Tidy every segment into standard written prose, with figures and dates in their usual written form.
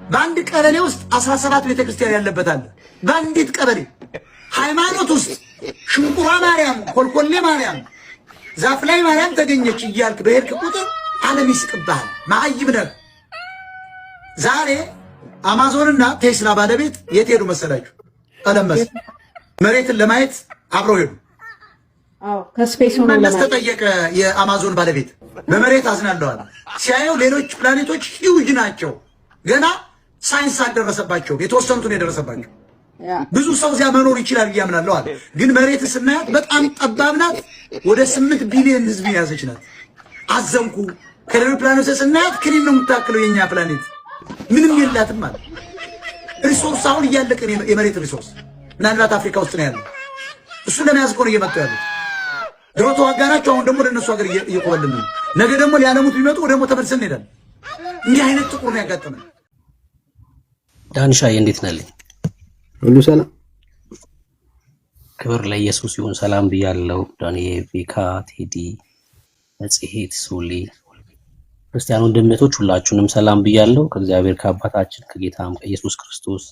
በአንድ ቀበሌ ውስጥ 17 ቤተክርስቲያን ያለበት አለ። በአንዲት ቀበሌ ሃይማኖት ውስጥ ሽንቁራ ማርያም፣ ኮልኮሌ ማርያም፣ ዛፍ ላይ ማርያም ተገኘች እያልክ በሄድክ ቁጥር ዓለም ይስቅብሃል። ማዕይብ ነህ። ዛሬ አማዞንና ቴስላ ባለቤት የት ሄዱ መሰላችሁ? ቀለመስ መሬትን ለማየት አብረው ሄዱ። ከስፔስ ሆነ መለስ ተጠየቀ። የአማዞን ባለቤት በመሬት አዝናለዋል። ሲያየው ሌሎች ፕላኔቶች ሂውጅ ናቸው። ገና ሳይንስ አልደረሰባቸውም። የተወሰኑትን የደረሰባቸው ብዙ ሰው እዚያ መኖር ይችላል እያምናለሁ አለ። ግን መሬት ስናያት በጣም ጠባብ ናት። ወደ 8 ቢሊዮን ህዝብ ያዘች ናት። አዘንኩ። ከሌሎች ፕላኔቶች ስናያት ክኒን ነው የምታክለው። የኛ ፕላኔት ምንም የላትም ማለት ሪሶርስ አሁን እያለቀ የመሬት ሪሶርስ ምናልባት አፍሪካ ውስጥ ነው ያለው። እሱ ለመያዝ እኮ ነው እየመጡ ያሉት። ድሮ ተዋጋናቸው፣ አሁን ደግሞ ለነሱ ሀገር እየቆበልን ነው። ነገ ደግሞ ሊያለሙት ቢመጡ ደግሞ ተመልሰን እንሄዳለን። እንዲህ አይነት ጥቁር ነው ያጋጠመን። ዳንሻዬ እንዴት ነልኝ? ሁሉ ሰላም፣ ክብር ለኢየሱስ ይሁን። ሰላም ብያለሁ። ዳንኤል፣ ቪካ፣ ቴዲ፣ መጽሔት፣ ሱሊ፣ ክርስቲያን ወንድሞች ሁላችሁንም ሰላም ብያለሁ። ከእግዚአብሔር ከአባታችን ከጌታም ከኢየሱስ ክርስቶስ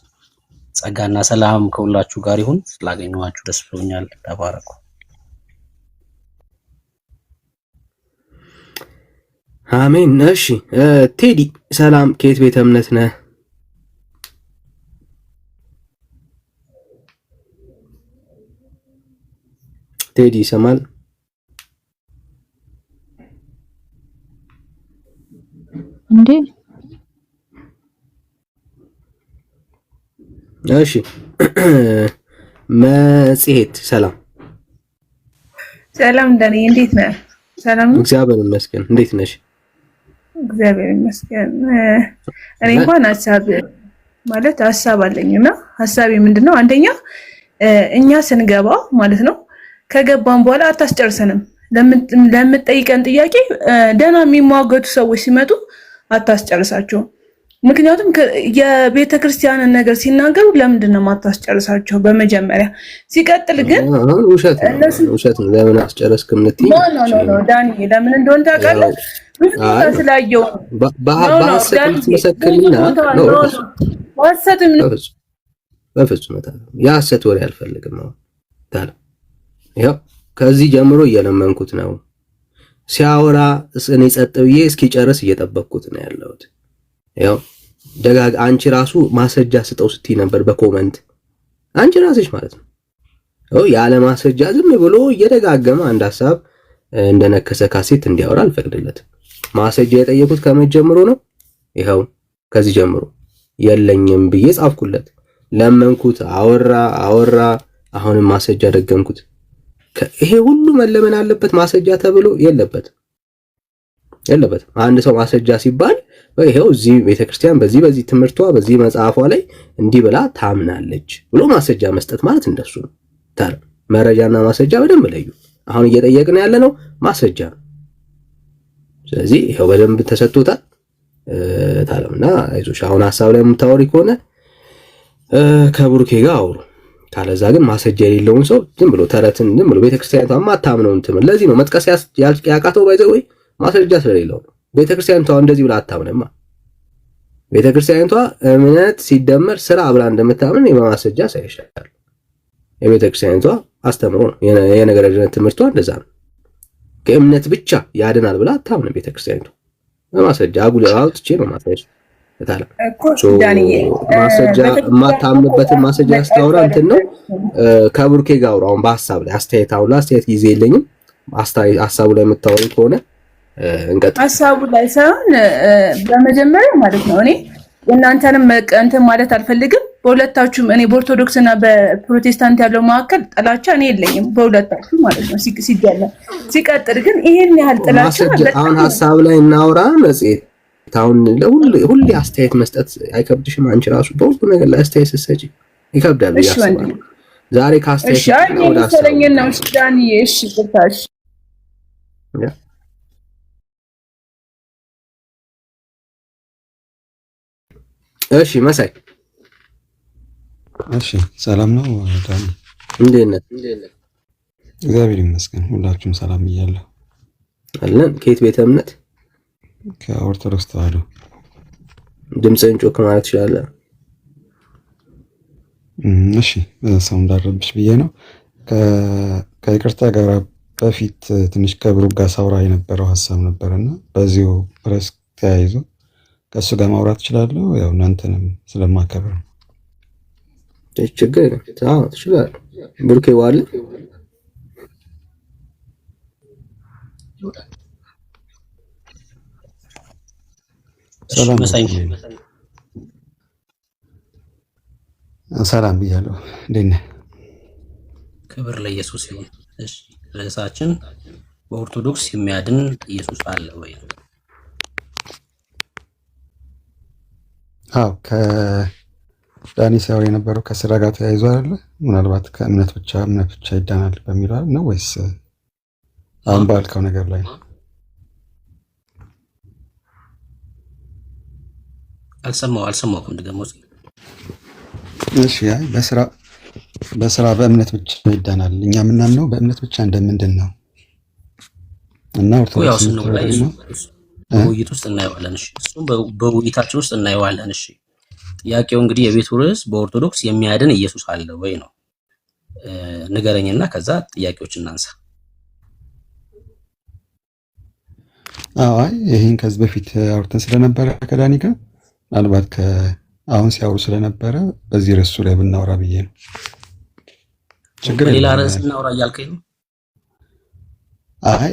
ጸጋና ሰላም ከሁላችሁ ጋር ይሁን። ስላገኘኋችሁ ደስ ብሎኛል። ተባረኩ። አሜን። እሺ ቴዲ ሰላም፣ ከየት ቤተ እምነት ነህ? ቴዲ ይሰማል? እንዴ? እሺ መጽሔት ሰላም ሰላም ዳኒ፣ እንዴት ነህ? ሰላም ነው፣ እግዚአብሔር ይመስገን። እንዴት ነሽ? እግዚአብሔር ይመስገን። እኔ እንኳን ሀሳብ አለኝና ሀሳቤ ምንድነው? አንደኛ እኛ ስንገባ ማለት ነው ከገባን በኋላ አታስጨርሰንም። ለምትጠይቀን ጥያቄ ደህና የሚሟገቱ ሰዎች ሲመጡ አታስጨርሳቸው። ምክንያቱም የቤተ ክርስቲያንን ነገር ሲናገሩ ለምንድን ነው የማታስጨርሳቸው? በመጀመሪያ ሲቀጥል ግን ውሸት ነው። ለምን አስጨረስክም? ኖ ዳኒ፣ ለምን እንደሆነ ታውቃለህ? ብዙ ቦታ ስላየው በፍጹም የሐሰት ወሬ አልፈልግም። ያው ከዚህ ጀምሮ እየለመንኩት ነው። ሲያወራ እኔ ጸጥ ብዬ እስኪጨርስ እየጠበቅኩት ነው ያለሁት። ያው አንቺ ራሱ ማስረጃ ስጠው ስትይ ነበር በኮመንት አንቺ ራስሽ ማለት ነው። ያለ ማስረጃ ዝም ብሎ እየደጋገመ አንድ ሐሳብ እንደነከሰ ካሴት እንዲያወራ አልፈቅድለትም። ማስረጃ የጠየቁት ከመጀመሩ ነው። ይኸው ከዚህ ጀምሮ የለኝም ብዬ ጻፍኩለት፣ ለመንኩት፣ አወራ። አሁንም ማስረጃ ደገምኩት። ይሄ ሁሉ መለመን አለበት ማስረጃ ተብሎ የለበትም። አንድ ሰው ማስረጃ ሲባል ይሄው እዚህ ቤተክርስቲያን በዚህ ትምህርቷ በዚህ መጽሐፏ ላይ እንዲህ ብላ ታምናለች ብሎ ማስረጃ መስጠት ማለት እንደሱ ነው። መረጃና ማስረጃ በደንብ ለዩ። አሁን እየጠየቅን ያለ ነው ማስረጃ ነው። ስለዚህ ይሄው በደንብ ተሰጥቶታል። ታለምና አይዞሽ፣ አሁን ሐሳብ ላይ የምታወሪ ከሆነ ከብሩኬ ጋር አውሩ። ካለዛ ግን ማስረጃ የሌለውን ሰው ዝም ብሎ ተረትን ዝም ብሎ ቤተክርስቲያኗ ማታምነውን ትምህርት ለዚህ ነው መጥቀስ ያቃተው ባይዘው ወይ ማስረጃ ስለሌለው ነው። ቤተክርስቲያኗ እንደዚህ ብላ አታምነማ። ቤተክርስቲያኗ እምነት ሲደመር ስራ ብላ እንደምታምን የማስረጃ ሳይሻል የቤተክርስቲያኗ አስተምሮ ነው። የነገረ ድነት ትምህርቷ እንደዛ ነው። ከእምነት ብቻ ያድናል ብላ አታምነ ቤተክርስቲያኗ። በማስረጃ አጉል አውጥቼ ነው ማስረጃ ማስረጃ የማታምንበትን ማስረጃ ያስታውራ እንትን ነው። ከብሩኬ ጋር አሁን በሐሳብ ላይ አስተያየት ጊዜ የለኝም። ሐሳቡ ላይ የምታወሪ ከሆነ እንቀጥል። ሐሳቡ ላይ ሳይሆን በመጀመሪያ ማለት ነው እኔ እናንተንም እንትን ማለት አልፈልግም። በሁለታችሁም እኔ በኦርቶዶክስ እና በፕሮቴስታንት ያለው መካከል ጥላቻ እኔ የለኝም፣ በሁለታችሁ ማለት ነው። ሲቀጥል ግን ይሄን ያህል ጥላቻ አሁን ሐሳብ ላይ እናውራ መጽሔት ታውን ሁሉ አስተያየት መስጠት አይከብድሽም? አንቺ ራሱ በሁሉ ነገር ላይ አስተያየት ስትሰጪ ይከብዳል ያስባል። ዛሬ ካስተያየት ነው ወደ አስተያየት ነው ዳኒ። እሺ ብታሽ እሺ መሳይ እሺ ሰላም ነው ዳኒ? እንዴት ነህ? እግዚአብሔር ይመስገን። ሁላችሁም ሰላም እያለሁ አለን። ከየት ቤተ እምነት? ከኦርቶዶክስ ተዋህዶ። ድምፅህን ጮክ ማለት ትችላለህ? እሺ ሰው እንዳረብሽ ብዬ ነው። ከይቅርታ ጋር በፊት ትንሽ ከብሩክ ጋር ሳውራ የነበረው ሀሳብ ነበርና በዚሁ ርዕስ ተያይዞ ከእሱ ጋር ማውራት እችላለሁ። ያው እናንተንም ስለማከብር ነው። ችግር ትችላለህ። ብሩክ ዋለ ሰላም ብያለሁ። እንዴት ነህ? ክብር ለኢየሱስ ይሁን። እሺ ርዕሳችን በኦርቶዶክስ የሚያድን ኢየሱስ አለ ወይ? አዎ ከዳኒ ሳይሆን የነበረው ከስራ ጋር ተያይዞ አይደለ? ምናልባት ከእምነት ብቻ ይዳናል በሚለው ነው ወይስ አሁን ባልከው ነገር ላይ? አልሰማሁም ደግሞ። እሺ አይ በስራ በእምነት ብቻ ይዳናል። እኛ የምናምነው በእምነት ብቻ እንደምንድን ነው እና ኦርቶዶክስ ነው በውይይት ውስጥ እናየዋለን። እሺ እሱም በውይይታችን ውስጥ እናየዋለን። እሺ ጥያቄው እንግዲህ የቤቱ ርዕስ በኦርቶዶክስ የሚያድን ኢየሱስ አለ ወይ ነው። ንገረኝና ከዛ ጥያቄዎች እናንሳ። አይ ይሄን ከዚህ በፊት አውርተን ስለነበረ ከዳኒ ጋር ምናልባት አሁን ሲያወሩ ስለነበረ በዚህ ርዕሱ ላይ ብናወራ ብዬ ነው። ችግር ሌላ ርዕስ እናወራ እያልከኝ ነው?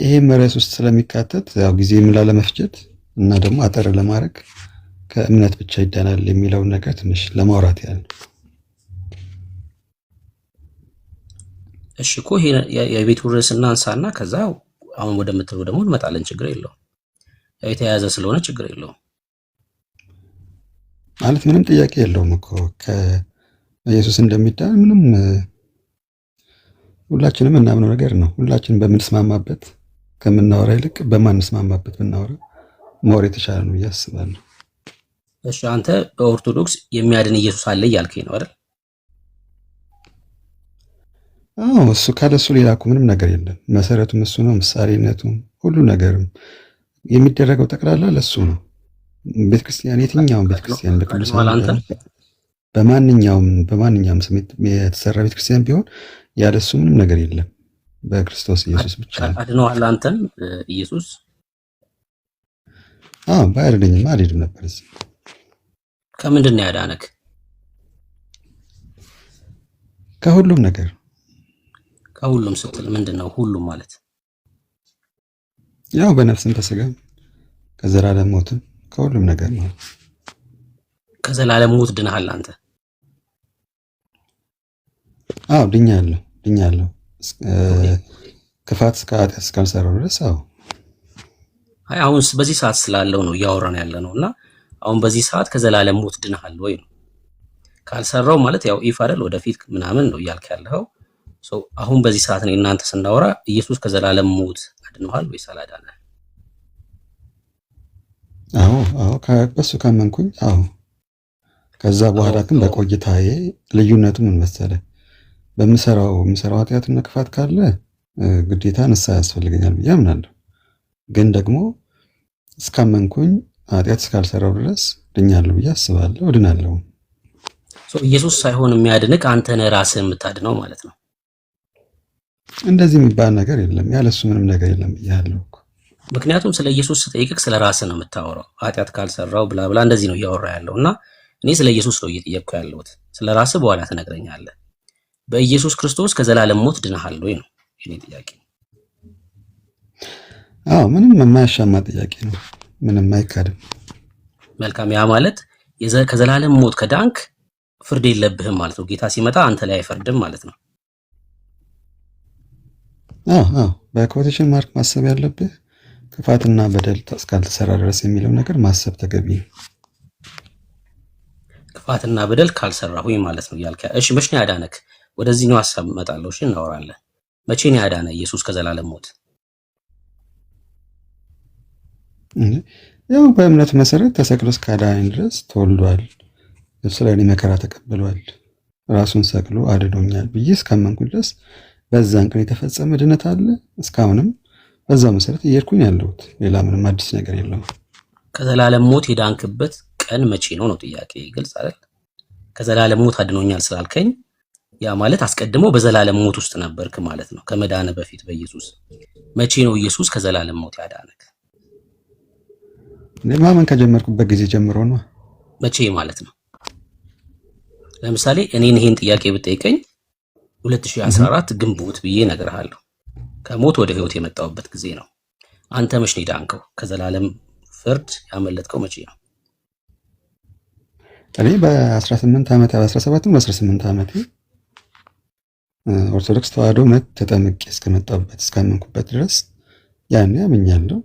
ይሄም ርዕስ ውስጥ ስለሚካተት ያው ጊዜ ምን ላለመፍጀት እና ደግሞ አጠር ለማድረግ ከእምነት ብቻ ይዳናል የሚለውን ነገር ትንሽ ለማውራት ያህል። እሺ እኮ ይሄ የቤቱ ርዕስ እናንሳና ከዛ አሁን ወደምትለው ደግሞ እንመጣለን። ችግር የለውም። ያው የተያያዘ ስለሆነ ችግር የለውም። ማለት ምንም ጥያቄ የለውም እኮ ከኢየሱስ እንደሚዳን ምንም ሁላችንም እናምነው ነገር ነው። ሁላችንም በምንስማማበት ከምናወራ ይልቅ በማንስማማበት ብናወራ ሞር የተሻለ ነው ብዬ አስባለሁ። እሺ አንተ በኦርቶዶክስ የሚያድን ኢየሱስ አለ እያልከኝ ነው አይደል? አዎ እሱ ካለሱ ሌላ እኮ ምንም ነገር የለም። መሰረቱም እሱ ነው፣ ምሳሌነቱም ሁሉ ነገርም የሚደረገው ጠቅላላ ለሱ ነው። ቤተክርስቲያን የትኛውም ቤተክርስቲያን በቅዱሳን በማንኛውም ስም የተሰራ ቤተክርስቲያን ቢሆን ያለሱ ምንም ነገር የለም። በክርስቶስ ኢየሱስ ብቻ አድነዋል። አንተን ኢየሱስ ባያድነኝማ አልሄድም ነበር እዚህ። ከምንድን ነው ያዳነክ? ከሁሉም ነገር። ከሁሉም ስትል ምንድን ነው ሁሉም ማለት? ያው በነፍስም በስጋም ከዘላለም ሞትም ከሁሉም ነገር ነው። ከዘላለም ሞት ድነሃል አንተ? ድኛለሁ። ክፋት እስከ ኃጢአት እስካልሰራው ድረስ አሁን በዚህ ሰዓት ስላለው ነው እያወራን ያለ ነው። እና አሁን በዚህ ሰዓት ከዘላለም ሞት ድነሃል ወይ ነው። ካልሰራው ማለት ያው ኢፍ አይደል ወደፊት ምናምን ነው እያልክ ያለው። አሁን በዚህ ሰዓት ነው እናንተ ስናወራ ኢየሱስ ከዘላለም ሞት አድነዋል ወይስ አላዳነ? በሱ ካመንኩኝ ከዛ በኋላ ግን በቆይታዬ ልዩነቱ ምን መሰለህ? በምሰራው ኃጢአትና ክፋት ካለ ግዴታ ንስሐ ያስፈልገኛል ብዬ አምናለሁ። ግን ደግሞ እስካመንኩኝ ኃጢአት እስካልሰራው ድረስ ድኛለሁ ብዬ አስባለሁ፣ እድናለሁ። ኢየሱስ ሳይሆን የሚያድንቅ አንተ ነህ ራስህ የምታድነው ማለት ነው። እንደዚህ የሚባል ነገር የለም። ያለሱ ምንም ነገር የለም ብያለሁ እኮ። ምክንያቱም ስለ ኢየሱስ ስጠይቅህ ስለ ራስህ ነው የምታወራው። ኃጢአት ካልሰራው ብላ ብላ እንደዚህ ነው እያወራ ያለው እና እኔ ስለ ኢየሱስ ነው እየጠየቅኩ ያለሁት። ስለ ራስህ በኋላ ትነግረኛለህ። በኢየሱስ ክርስቶስ ከዘላለም ሞት ድነሃል ወይ ነው የኔ ጥያቄ። ምንም የማያሻማ ጥያቄ ነው። ምንም አይካድም። መልካም። ያ ማለት ከዘላለም ሞት ከዳንክ ፍርድ የለብህም ማለት ነው። ጌታ ሲመጣ አንተ ላይ አይፈርድም ማለት ነው። በኮቴሽን ማርክ ማሰብ ያለብህ ክፋትና በደል እስካልተሰራ ድረስ የሚለው ነገር ማሰብ ተገቢ ነው። ክፋትና በደል ካልሰራሁኝ ማለት ነው ያልከ። እሺ መቼ ነው ያዳነክ? ወደዚህ ነው ሐሳብ እመጣለሁ። እሺ እናወራለን። መቼ ነው ያዳነ ኢየሱስ ከዘላለም ሞት? ያው በእምነት መሰረት ተሰቅሎ እስካዳነኝ ድረስ ተወልዷል፣ ስለ እኔ መከራ ተቀብሏል፣ ራሱን ሰቅሎ አድኖኛል ብዬ እስካመንኩ ድረስ በዛን ቀን የተፈጸመ ድነት አለ። እስካሁንም በዛው መሰረት እየሄድኩኝ ያለሁት። ሌላ ምንም አዲስ ነገር የለውም። ከዘላለም ሞት የዳንክበት ቀን መቼ ነው ነው ጥያቄ። ግልጽ አይደል? ከዘላለም ሞት አድኖኛል ስላልከኝ ያ ማለት አስቀድሞ በዘላለም ሞት ውስጥ ነበርክ ማለት ነው። ከመዳነ በፊት በኢየሱስ መቼ ነው ኢየሱስ ከዘላለም ሞት ያዳነክ? ማመን ከጀመርኩበት ጊዜ ጀምሮ ነው። መቼ ማለት ነው? ለምሳሌ እኔን ይሄን ጥያቄ ብጠይቀኝ 2014 ግንቦት ብዬ እነግርሃለሁ። ከሞት ወደ ህይወት የመጣሁበት ጊዜ ነው። አንተ መቼ ነው ዳንከው? ከዘላለም ፍርድ ያመለጥከው መቼ ነው? እኔ በ18 ዓመት በ17 በ18 ዓመቴ ኦርቶዶክስ ተዋህዶ እምነት ተጠምቄ እስካመንኩበት ድረስ ያኔ አምኛለሁ።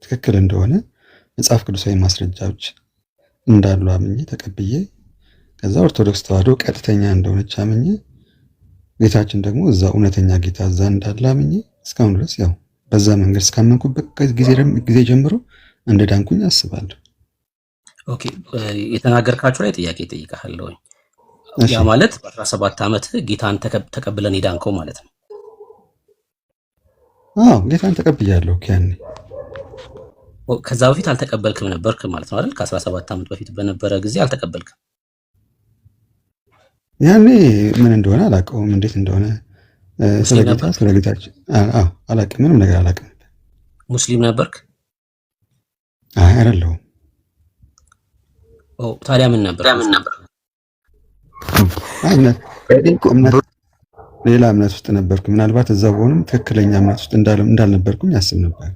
ትክክል እንደሆነ መጽሐፍ ቅዱሳዊ ማስረጃዎች እንዳሉ አምኜ ተቀብዬ ከዛ ኦርቶዶክስ ተዋህዶ ቀጥተኛ እንደሆነች አምኜ ጌታችን ደግሞ እዛ እውነተኛ ጌታ እዛ እንዳለ አምኜ እስካሁን ድረስ ያው በዛ መንገድ እስካመንኩበት ጊዜ ጀምሮ እንደ ዳንኩኝ አስባለሁ። ኦኬ፣ የተናገርካችሁ ላይ ጥያቄ ጠይቀሃለሁ። ያ ማለት በ17 ዓመት ጌታን ተቀብለን ዳንከው ማለት ነው? አዎ ጌታን ተቀብያለሁ። ያኔ ከዛ በፊት አልተቀበልክም ነበርክ ማለት ነው አይደል? ከ17 ዓመት በፊት በነበረ ጊዜ አልተቀበልክም። ያኔ ምን እንደሆነ አላውቀውም፣ እንዴት እንደሆነ ስለ ጌታችን አላውቅም፣ ምንም ነገር አላውቅም። ሙስሊም ነበርክ? አይ አይደለሁም። ታዲያ ምን ነበር? ሌላ እምነት ውስጥ ነበርኩ። ምናልባት እዛ ሆኖም ትክክለኛ እምነት ውስጥ እንዳልነበርኩኝ አስብ ነበር።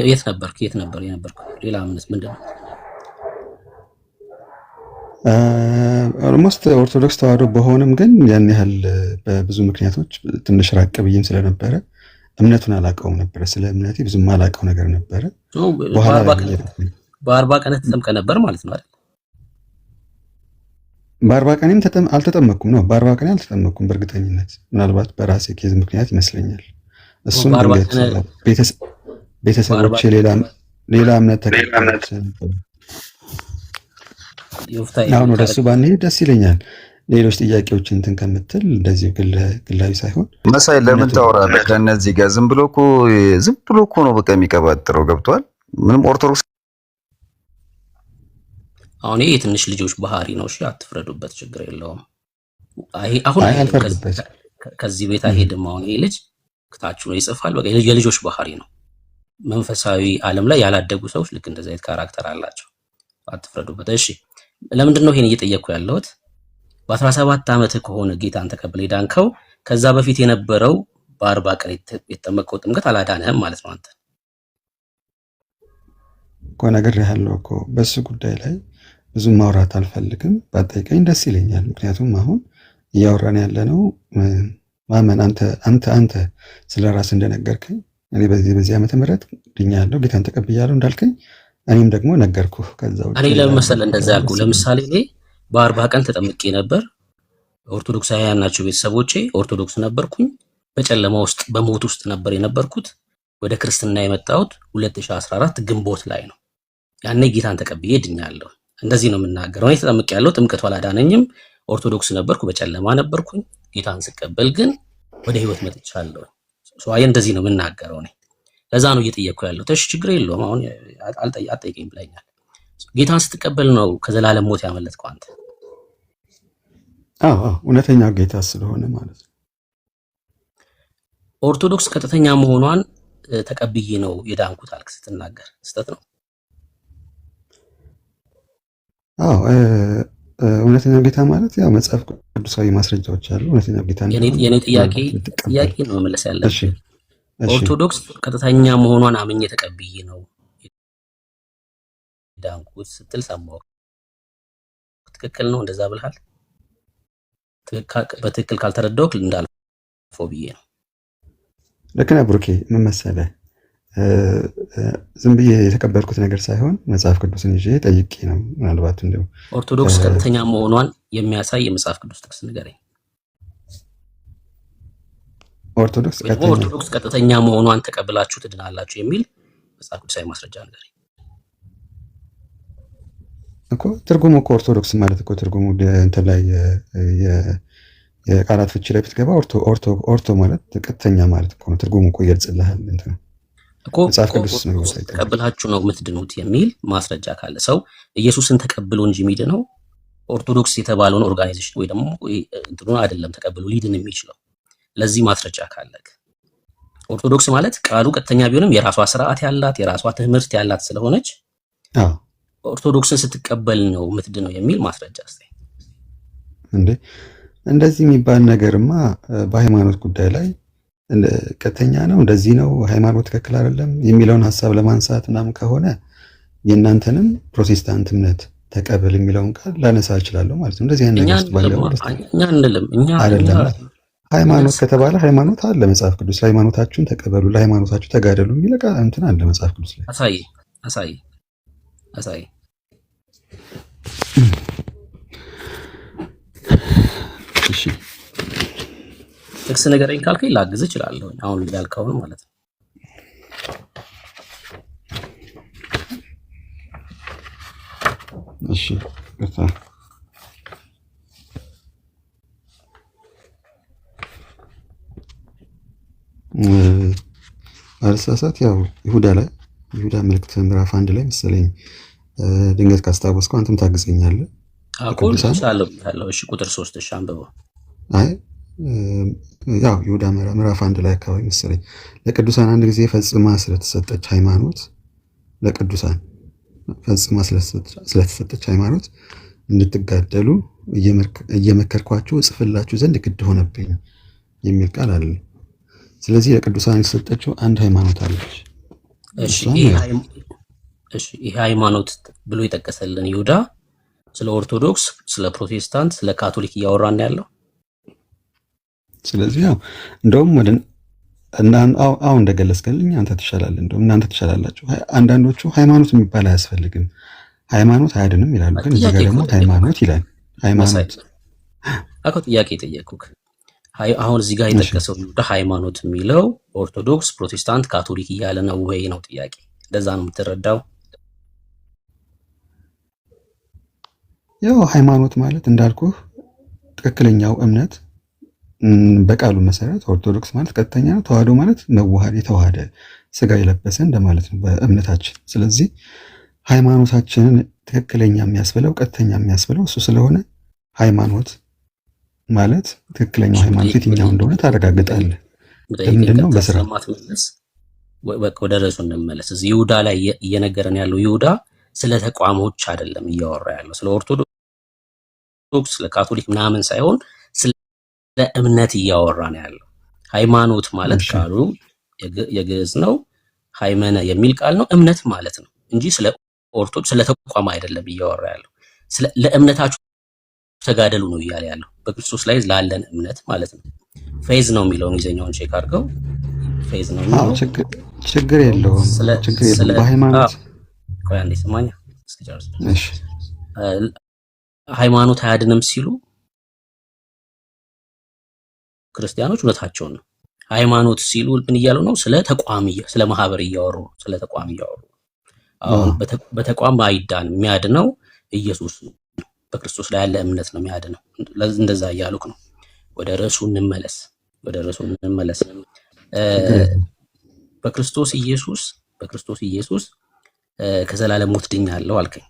የት ነበርክ? የት ነበር የነበርኩ? ሌላ እምነት ምንድን ነው? ኦልሞስት ኦርቶዶክስ ተዋህዶ በሆነም ግን ያን ያህል በብዙ ምክንያቶች ትንሽ ራቅ ብዬም ስለነበረ እምነቱን አላውቀውም ነበረ። ስለ እምነቴ ብዙም አላውቀው ነገር ነበረ። በ40 ቀን ተጠምቀ ነበር ማለት ነው አይደል? በ40 ቀንም አልተጠመኩም ነው። በ40 ቀን አልተጠመኩም በእርግጠኝነት። ምናልባት በራሴ ኬዝ ምክንያት ይመስለኛል። እሱም ቤተሰቦቼ ሌላ እምነት ተከታዮች ነበር። አሁን ወደሱ ባንሄድ ደስ ይለኛል። ሌሎች ጥያቄዎች እንትን ከምትል እንደዚህ ግላዊ ሳይሆን መሳይ ለምን ታወራለህ? ከነዚህ ጋር ዝም ብሎ እኮ ነው በቃ የሚቀባጥረው። ገብቷል? ምንም ኦርቶዶክስ አሁን ይሄ የትንሽ ልጆች ባህሪ ነው። እሺ አትፍረዱበት፣ ችግር የለውም። አሁን ከዚህ ቤት አይሄድም። አሁን ይሄ ልጅ ክታችሁ ነው ይጽፋል። በቃ የልጆች ባህሪ ነው። መንፈሳዊ ዓለም ላይ ያላደጉ ሰዎች ልክ እንደዚህ አይነት ካራክተር አላቸው። አትፍረዱበት። እሺ ለምንድን ነው ይሄን እየጠየቅኩ ያለሁት? በ17 ዓመት ከሆነ ጌታን ተቀብለ ዳንከው፣ ከዛ በፊት የነበረው በ40 ቀን የተጠመቀው ጥምቀት አላዳነህም ማለት ነው። አንተ እኮ ነገር ያለው እኮ በሱ ጉዳይ ላይ ብዙ ማውራት አልፈልግም። ባጠይቀኝ ደስ ይለኛል። ምክንያቱም አሁን እያወራን ያለነው ማመን አንተ ስለ ራስ እንደነገርከኝ እኔ በዚህ ዓመተ ምህረት ድኛለሁ ጌታን ተቀብያለሁ እንዳልከኝ እኔም ደግሞ ነገርኩህ። ከዛው እኔ ለምን መሰለህ እንደዛ ያልኩ? ለምሳሌ እኔ በ40 ቀን ተጠምቄ ነበር። ኦርቶዶክሳውያን ናቸው ቤተሰቦቼ፣ ኦርቶዶክስ ነበርኩኝ። በጨለማ ውስጥ በሞት ውስጥ ነበር የነበርኩት። ወደ ክርስትና የመጣሁት 2014 ግንቦት ላይ ነው። ያኔ ጌታን ተቀብዬ ድኛለሁ። እንደዚህ ነው የምናገረው። እኔ ተጠምቄያለሁ፣ ጥምቀቱ አላዳነኝም። ኦርቶዶክስ ነበርኩ፣ በጨለማ ነበርኩኝ። ጌታን ስቀበል ግን ወደ ህይወት መጥቻለሁ። ሶአይ እንደዚህ ነው የምናገረው እኔ። ለዛ ነው እየጠየቅኩ ያለው። ተሽ ችግር የለውም። አሁን አጠይቀኝ ብለኛል። ጌታን ስትቀበል ነው ከዘላለም ሞት ያመለጥከው አንተ። አዎ እውነተኛ ጌታ ስለሆነ ማለት ነው። ኦርቶዶክስ ቀጥተኛ መሆኗን ተቀብዬ ነው የዳንኩት አልክ ስትናገር፣ ስህተት ነው? አዎ እውነተኛ ጌታ ማለት ያው መጽሐፍ ቅዱሳዊ ማስረጃዎች አሉ። እውነተኛ ጌታ የኔ ጥያቄ ነው መመለስ ያለብህ። ኦርቶዶክስ ቀጥተኛ መሆኗን አምኜ ተቀብዬ ነው ዳንኩት ስትል ሰማሁ። ትክክል ነው? እንደዛ ብለሃል? በትክክል ካልተረዳሁት እንዳልፈው ብዬ ነው። ልክ ነህ ብሩኬ። ምን መሰለህ ዝም ብዬ የተቀበልኩት ነገር ሳይሆን መጽሐፍ ቅዱስን ይዤ ጠይቄ ነው። ምናልባት እንደው ኦርቶዶክስ ቀጥተኛ መሆኗን የሚያሳይ የመጽሐፍ ቅዱስ ጥቅስ ንገረኝ። ኦርቶዶክስ ቀጥተኛ መሆኗን ተቀብላችሁ ትድናላችሁ የሚል መጽሐፍ ቅዱሳዊ ማስረጃ ንገረኝ እኮ። ትርጉሙ እኮ ኦርቶዶክስ ማለት እኮ ትርጉሙ እንትን ላይ የቃላት ፍቺ ላይ ብትገባ ኦርቶ ማለት ቀጥተኛ ማለት እኮ ነው። ትርጉሙ እኮ ይገልጽልሃል እንትን ነው መጽሐፍ ቅዱስ ነው ተቀብላችሁ ነው የምትድኑት የሚል ማስረጃ ካለ ሰው ኢየሱስን ተቀብሎ እንጂ የሚድነው ኦርቶዶክስ የተባለውን ኦርጋናይዜሽን ወይ ደግሞ እንትኑን አይደለም ተቀብሎ ሊድን የሚችለው። ለዚህ ማስረጃ ካለ ኦርቶዶክስ ማለት ቃሉ ቀጥተኛ ቢሆንም የራሷ ስርዓት ያላት የራሷ ትምህርት ያላት ስለሆነች ኦርቶዶክስን ስትቀበል ነው የምትድነው የሚል ማስረጃ አስተይ እንዴ እንደዚህ የሚባል ነገርማ በሃይማኖት ጉዳይ ላይ ቀጥተኛ ነው እንደዚህ ነው ሃይማኖት ትክክል አይደለም የሚለውን ሐሳብ ለማንሳት ምናምን ከሆነ የእናንተንም ፕሮቴስታንት እምነት ተቀበል የሚለውን ቃል ላነሳ እችላለሁ ማለት ነው። እንደዚህ አይነት ነገር ባለው እኛ እንልም እኛ አይደለም ሃይማኖት ከተባለ ሃይማኖት አለ መጽሐፍ ቅዱስ ሃይማኖታችሁን ተቀበሉ ለሃይማኖታችሁ ተጋደሉ የሚል ቃል እንትን አለ መጽሐፍ ቅዱስ ላይ አሳይ እሺ ጥቅስ ነገረኝ ካልከኝ ላግዝ እችላለሁ አሁን ያልከውን ማለት ነው። እሺ ገታ አልሳሳት ያው ይሁዳ መልእክት ምዕራፍ 1 ላይ መሰለኝ ድንገት ካስታወስከው አንተም ታግዘኛለህ። እሺ ቁጥር 3 እሺ አንብበው። አይ ያው ይሁዳ ምዕራፍ 1 ላይ አካባቢ መሰለኝ ለቅዱሳን አንድ ጊዜ ፈጽማ ስለተሰጠች ሃይማኖት ስለተሰጠች ሃይማኖት እንድትጋደሉ እየመከርኳችሁ እጽፍላችሁ ዘንድ ግድ ሆነብኝ የሚል ቃል አለ። ስለዚህ ለቅዱሳን የተሰጠችው አንድ ሃይማኖት አለች። እሺ ይሄ ሃይማኖት ብሎ የጠቀሰልን ይሁዳ ስለ ኦርቶዶክስ፣ ስለ ፕሮቴስታንት፣ ስለ ካቶሊክ እያወራን ያለው። ስለዚህ ያው እንደውም አሁን እንደገለጽከልኝ አንተ ትሻላለህ፣ እንደውም እናንተ ትሻላላችሁ። አንዳንዶቹ ሃይማኖት የሚባል አያስፈልግም ሃይማኖት አያድንም ይላሉ። ግን እዚህ ጋር ደግሞ ሃይማኖት ይላል። ሃይማኖት አኮ ጥያቄ ጠየቅኩህ። አሁን እዚህ ጋር የጠቀሰው ይሁዳ ሃይማኖት የሚለው ኦርቶዶክስ፣ ፕሮቴስታንት፣ ካቶሊክ እያለ ነው ወይ ነው ጥያቄ። እንደዛ ነው የምትረዳው? ያው ሃይማኖት ማለት እንዳልኩህ ትክክለኛው እምነት በቃሉ መሰረት ኦርቶዶክስ ማለት ቀጥተኛ ነው። ተዋህዶ ማለት መዋሃድ የተዋሃደ ስጋ የለበሰ እንደማለት ነው በእምነታችን። ስለዚህ ሃይማኖታችንን ትክክለኛ የሚያስብለው ቀጥተኛ የሚያስብለው እሱ ስለሆነ ሃይማኖት ማለት ትክክለኛው ሃይማኖት የትኛው እንደሆነ ታረጋግጣለህ። ምንድነው በስራ ወደ ርዕሱ እንመለስ። እዚህ ይሁዳ ላይ እየነገረን ያለው ይሁዳ ስለ ተቋሞች አይደለም እያወራ ያለው ስለ ኦርቶዶክስ፣ ስለ ካቶሊክ ምናምን ሳይሆን ስለ እምነት እያወራ ነው ያለው። ሃይማኖት ማለት ቃሉ የግዕዝ ነው። ሃይመነ የሚል ቃል ነው። እምነት ማለት ነው እንጂ ስለ ኦርቶዶክስ ስለ ተቋም አይደለም እያወራ ያለው። ለእምነታችሁ ተጋደሉ ነው እያለ ያለው። በክርስቶስ ላይ ላለን እምነት ማለት ነው። ፌዝ ነው የሚለውን እንግሊዝኛውን ቼክ አድርገው። ፌዝ ነው የሚለው ችግር የለውም። በሃይማኖት ቆይ አንዴ ስማኛ እስኪ ጨርስ። እሺ ሃይማኖት አያድንም ሲሉ ክርስቲያኖች እውነታቸውን ነው። ሃይማኖት ሲሉ ምን እያሉ ነው? ስለ ተቋም ስለ ማህበር እያወሩ ስለ ተቋም እያወሩ። አሁን በተቋም አይዳንም፣ የሚያድነው ኢየሱስ በክርስቶስ ላይ ያለ እምነት ነው የሚያድነው። እንደዛ እያሉክ ነው። ወደ ርዕሱ እንመለስ። በክርስቶስ ኢየሱስ ከዘላለም ሞት ድኛለሁ አልከኝ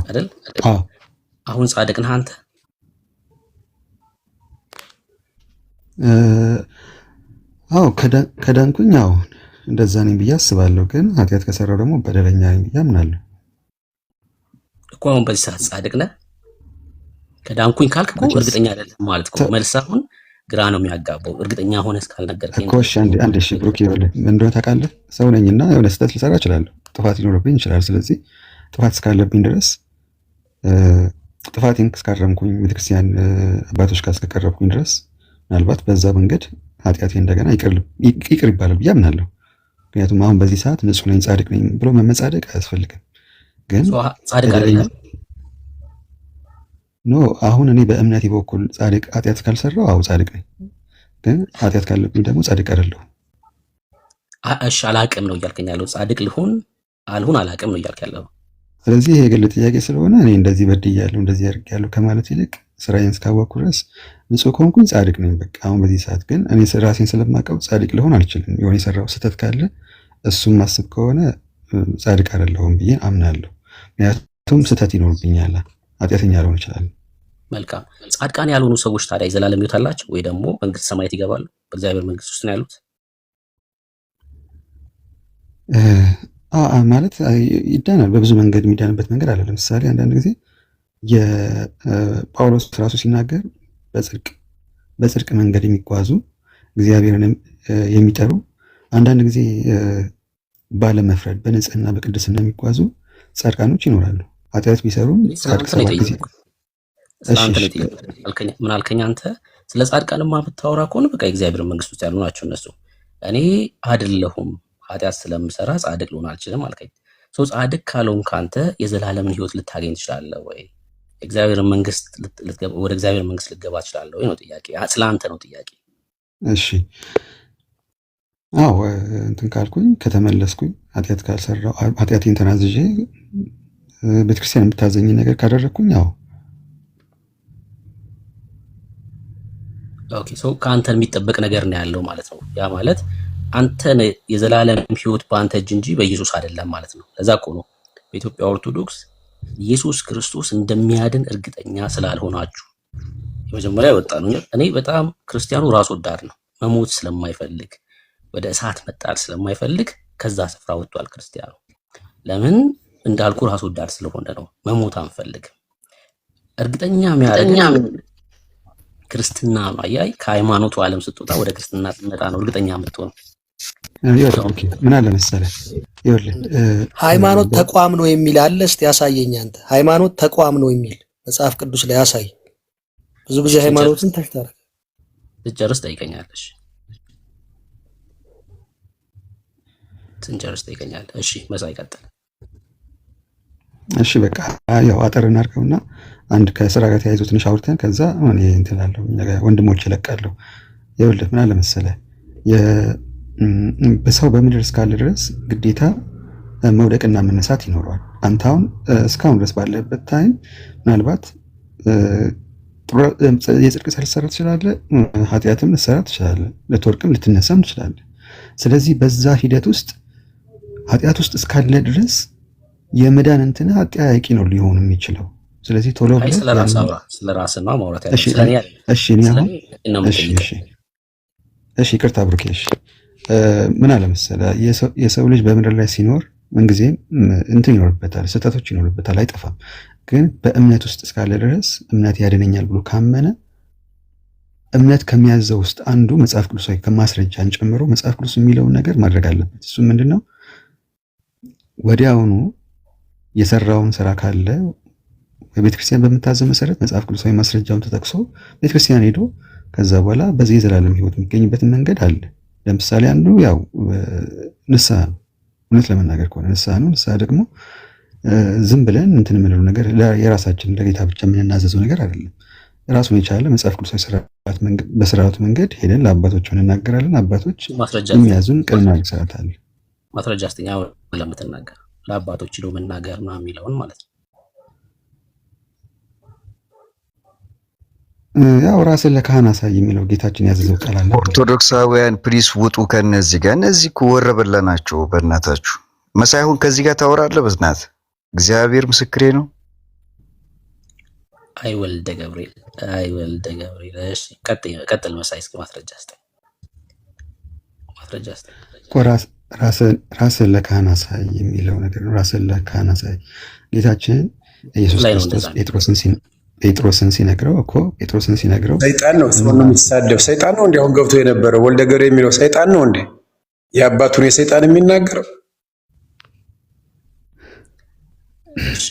አይደል? አሁን ጻድቅ ነህ አንተ? አዎ ከዳንኩኝ አዎ እንደዛ ነኝ ብዬ አስባለሁ። ግን ኃጢአት ከሰራው ደግሞ በደለኛ ነኝ ብዬ አምናለሁ እኮ። አሁን በዚህ ሰዓት ጻድቅ ነህ? ከዳንኩኝ ካልክ እኮ እርግጠኛ አይደለም ማለት እኮ። መልስ አሁን ግራ ነው የሚያጋባው። እርግጠኛ ሆነ እስካልነገርከኝ እኮ። እሺ አንዴ እሺ ብሩክ ይኸውልህ ምን እንደሆነ ታውቃለህ? ሰው ነኝና የሆነ ስህተት ልሰራ እችላለሁ። ጥፋት ሊኖርብኝ ይችላል። ስለዚህ ጥፋት እስካለብኝ ድረስ ጥፋቴን እስካረምኩኝ ቤተክርስቲያን አባቶች ጋር እስከቀረብኩኝ ድረስ ምናልባት በዛ መንገድ ኃጢአቴ እንደገና ይቅር ይባላል ብዬ አምናለሁ። ምክንያቱም አሁን በዚህ ሰዓት ንጹህ ነኝ ጻድቅ ነኝ ብሎ መመጻደቅ አያስፈልግም። ግን ጻድቅ አይደለም ኖ አሁን እኔ በእምነቴ በኩል ጻድቅ ኃጢአት ካልሰራው አው ጻድቅ ነኝ። ግን ኃጢአት ካለብኝ ደግሞ ጻድቅ አይደለሁም። እሺ አላቅም ነው እያልከኝ ያለው። ጻድቅ ልሁን አልሁን አላቅም ነው እያልከኝ ያለው። ስለዚህ ይሄ የግል ጥያቄ ስለሆነ እኔ እንደዚህ በድያለሁ እንደዚህ አድርጌያለሁ ከማለት ይልቅ ስራዬን እስካወቅኩ ድረስ ንጹህ ከሆንኩኝ ጻድቅ ነኝ። በቃ አሁን በዚህ ሰዓት ግን እኔ ራሴን ስለማውቀው ጻድቅ ልሆን አልችልም። የሆነ የሰራው ስህተት ካለ እሱም ማስብ ከሆነ ጻድቅ አይደለሁም ብዬ አምናለሁ። ምክንያቱም ስህተት ይኖርብኛል፣ ኃጢአተኛ ልሆን እችላለሁ። መልካም። ጻድቃን ያልሆኑ ሰዎች ታዲያ የዘላለም ሕይወት አላቸው ወይ ደግሞ መንግስተ ሰማያት ይገባሉ? በእግዚአብሔር መንግስት ውስጥ ነው ያሉት? ማለት ይዳናል። በብዙ መንገድ የሚዳንበት መንገድ አለ። ለምሳሌ አንዳንድ ጊዜ የጳውሎስ ራሱ ሲናገር በጽድቅ መንገድ የሚጓዙ እግዚአብሔርን የሚጠሩ አንዳንድ ጊዜ ባለመፍረድ በንጽህና በቅድስና የሚጓዙ ጻድቃኖች ይኖራሉ። ኃጢአት ቢሰሩም ጻድቅ ሰባት ጊዜ ምን አልከኝ አንተ? ስለ ጻድቃንማ ብታወራ ከሆነ በቃ የእግዚአብሔር መንግስት ውስጥ ያሉ ናቸው እነሱ። እኔ አይደለሁም ኃጢአት ስለምሰራ ጻድቅ ልሆን አልችልም አልከኝ። ጻድቅ ካልሆንክ አንተ የዘላለምን ሕይወት ልታገኝ ትችላለህ ወይ? ወደ እግዚአብሔር መንግስት ልትገባ ትችላለህ ወይ ነው ጥያቄ። ስለ አንተ ነው ጥያቄ። እሺ አዎ እንትን ካልኩኝ ከተመለስኩኝ ኃጢአት ካልሰራው ኃጢአቴን ተናዝዤ ቤተክርስቲያን የምታዘኝ ነገር ካደረግኩኝ አዎ። ኦኬ ከአንተ የሚጠበቅ ነገር ነው ያለው ማለት ነው። ያ ማለት አንተ የዘላለም ሕይወት በአንተ እጅ እንጂ በኢየሱስ አይደለም ማለት ነው። ለዛ እኮ ነው በኢትዮጵያ ኦርቶዶክስ ኢየሱስ ክርስቶስ እንደሚያድን እርግጠኛ ስላልሆናችሁ የመጀመሪያ ወጣ ነው። እኔ በጣም ክርስቲያኑ ራስ ወዳድ ነው። መሞት ስለማይፈልግ ወደ እሳት መጣል ስለማይፈልግ ከዛ ስፍራ ወጥቷል ክርስቲያኑ። ለምን እንዳልኩ ራስ ወዳድ ስለሆነ ነው። መሞት አንፈልግም። እርግጠኛ የሚያደርገን ክርስትና ነው። አያይ ከሃይማኖቱ ዓለም ስትወጣ ወደ ክርስትና ስትመጣ ነው እርግጠኛ የምትሆነው። ምን አለ መሰለህ ሃይማኖት ተቋም ነው የሚል አለ። እስቲ ያሳየኝ አንተ። ሃይማኖት ተቋም ነው የሚል መጽሐፍ ቅዱስ ላይ ያሳይ። ብዙ ጊዜ ሃይማኖትን ተሽታረ ትጨርስ ጠይቀኛለሽ። ትንጨርስ ጠይቀኛለህ። እሺ መሳይ ቀጥል። እሺ በቃ ያው አጠር እናድርገውና አንድ ከስራ ጋር ተያይዞ ትንሽ አውርተን ከዛ እኔ እንትን አለው ወንድሞች ይለቃለሁ። ይኸውልህ ምን አለ መሰለህ በሰው በምድር እስካለ ድረስ ግዴታ መውደቅና መነሳት ይኖረዋል። አንተ አሁን እስካሁን ድረስ ባለበት ታይም ምናልባት የጽድቅ ስራ ልትሰራ ትችላለህ፣ ኃጢአትም ልትሰራ ትችላለህ፣ ልትወድቅም ልትነሳም ትችላለህ። ስለዚህ በዛ ሂደት ውስጥ ኃጢአት ውስጥ እስካለ ድረስ የመዳን እንትን አጠያያቂ ነው ሊሆን የሚችለው። ስለዚህ ቶሎ ብለህ ስለራስህ ነው ማውራት ያለው። እሺ ይቅርታ ብሩኬ። ምን አለ መሰለህ የሰው ልጅ በምድር ላይ ሲኖር ምንጊዜም እንትን ይኖርበታል፣ ስህተቶች ይኖርበታል፣ አይጠፋም። ግን በእምነት ውስጥ እስካለ ድረስ እምነት ያድነኛል ብሎ ካመነ እምነት ከሚያዘው ውስጥ አንዱ መጽሐፍ ቅዱሳዊ ከማስረጃን ጨምሮ መጽሐፍ ቅዱስ የሚለውን ነገር ማድረግ አለበት። እሱ ምንድነው? ወዲያውኑ የሰራውን ስራ ካለ በቤተክርስቲያን በምታዘው መሰረት መጽሐፍ ቅዱሳዊ ማስረጃውን ተጠቅሶ ቤተክርስቲያን ሄዶ ከዛ በኋላ በዚህ የዘላለም ሕይወት የሚገኝበትን መንገድ አለ። ለምሳሌ አንዱ ያው ንስሐ ነው። እውነት ለመናገር ከሆነ ንስሐ ነው። ንስሐ ደግሞ ዝም ብለን እንትን የምንለው ነገር የራሳችን ለጌታ ብቻ የምንናዘዘው ነገር አይደለም። ራሱን የቻለ መጽሐፍ ቅዱሳዊ በስርዓቱ መንገድ ሄደን ለአባቶች እንናገራለን። አባቶች የሚያዙን ቅድመ ስርዓት አለ። ማስረጃ አስተኛ ለምትናገር ለአባቶች ሄዶ መናገር ነው የሚለውን ማለት ነው። ያው ራስን ለካህን አሳይ የሚለው ጌታችን ያዘዘው ቃል አለ። ኦርቶዶክሳውያን ፕሊስ ውጡ ከነዚህ ጋር። እነዚህ እኮ ወረበላ ናቸው። በእናታችሁ መሳይሁን ከዚህ ጋር ታወራለህ። በእናት እግዚአብሔር ምስክሬ ነው። አይ ወልደ ገብርኤል። እሺ ቀጥል መሳይ። እስኪ ማስረጃ አስተኝ ራስን ለካህን አሳይ የሚለው ነገር ነው። ራስን ለካህን አሳይ ጌታችን ኢየሱስ ክርስቶስ ጴጥሮስን ሲነግረው ሰይጣን ነው ሰው ነው የሚሳደብ ሰይጣን ነው እንዴ? አሁን ገብቶ የነበረው ወልደ ገብርኤል የሚለው ሰይጣን ነው እንዴ? የአባቱን የሰይጣን የሚናገረው? እሺ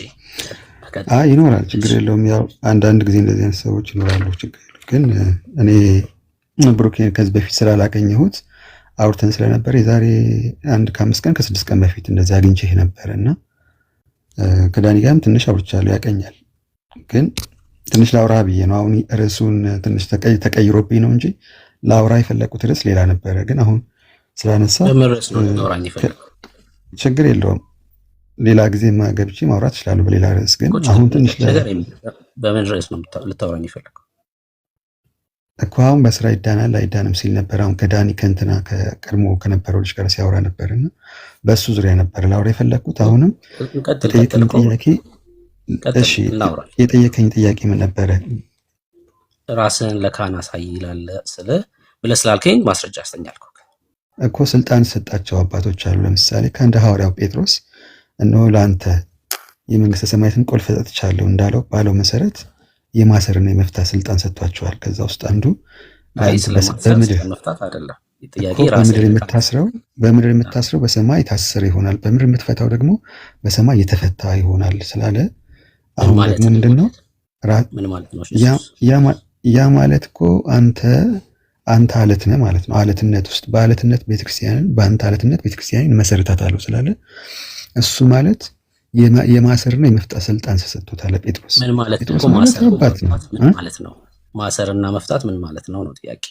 ይኖራል፣ ችግር የለውም። ያው አንዳንድ ጊዜ እንደዚህ አይነት ሰዎች ይኖራሉ፣ ችግር የለውም። ግን እኔ ብሩኬን ከዚህ በፊት ስላላገኘሁት አውርተን ስለነበር የዛሬ 5 ቀን ከ6 ቀን በፊት እንደዚህ አግኝቼህ ነበር እና ከዳኒ ጋርም ትንሽ አውርቻለሁ፣ ያቀኛል። ግን ትንሽ ላውራ ብዬ ነው። አሁን ርዕሱን ትንሽ ተቀይሮብኝ ነው እንጂ ላውራ የፈለኩት ርዕስ ሌላ ነበረ። ግን አሁን ስላነሳ ችግር የለውም፣ ሌላ ጊዜ ገብቼ ማውራት እችላለሁ በሌላ ርዕስ። ግን አሁን ትንሽ በምን ርዕስ ነው ልታወራኝ የፈለከው? እኮ አሁን በስራ ይዳናል አይዳንም ሲል ነበር። አሁን ከዳኒ ከእንትና ከቀድሞ ከነበረው ልጅ ጋር ሲያወራ ነበርና በሱ ዙሪያ ነበር ላውራ የፈለኩት። አሁንም የጠየቀኝ ጥያቄ እሺ፣ የጠየቀኝ ጥያቄ ምን ነበረ? ራስን ለካህን አሳይ ይላል ብለህ ስላልከኝ ማስረጃ አስተኛልኩ እኮ። ስልጣን ሰጣቸው አባቶች አሉ። ለምሳሌ ከአንድ ሐዋርያው ጴጥሮስ እነሆ ለአንተ የመንግስተ ሰማያትን ቁልፍ ሰጥቻለሁ እንዳለው ባለው መሰረት የማሰርና የመፍታት ስልጣን ሰጥቷቸዋል። ከዛ ውስጥ አንዱ በምድር የምታስረው በሰማይ ታስር ይሆናል፣ በምድር የምትፈታው ደግሞ በሰማይ የተፈታ ይሆናል ስላለ አሁን ደግሞ ምንድነው ያ ማለት እኮ አንተ አለት ነህ ማለት ነው። አለትነት ውስጥ በአለትነት ቤተክርስቲያንን በአንተ አለትነት ቤተክርስቲያንን መሰረታታለሁ ስላለ እሱ ማለት የማሰርና የመፍታት ስልጣን ተሰጥቶታል ጴጥሮስ። ምን ማለት ነው? ማሰርና መፍታት ምን ማለት ነው ጥያቄ።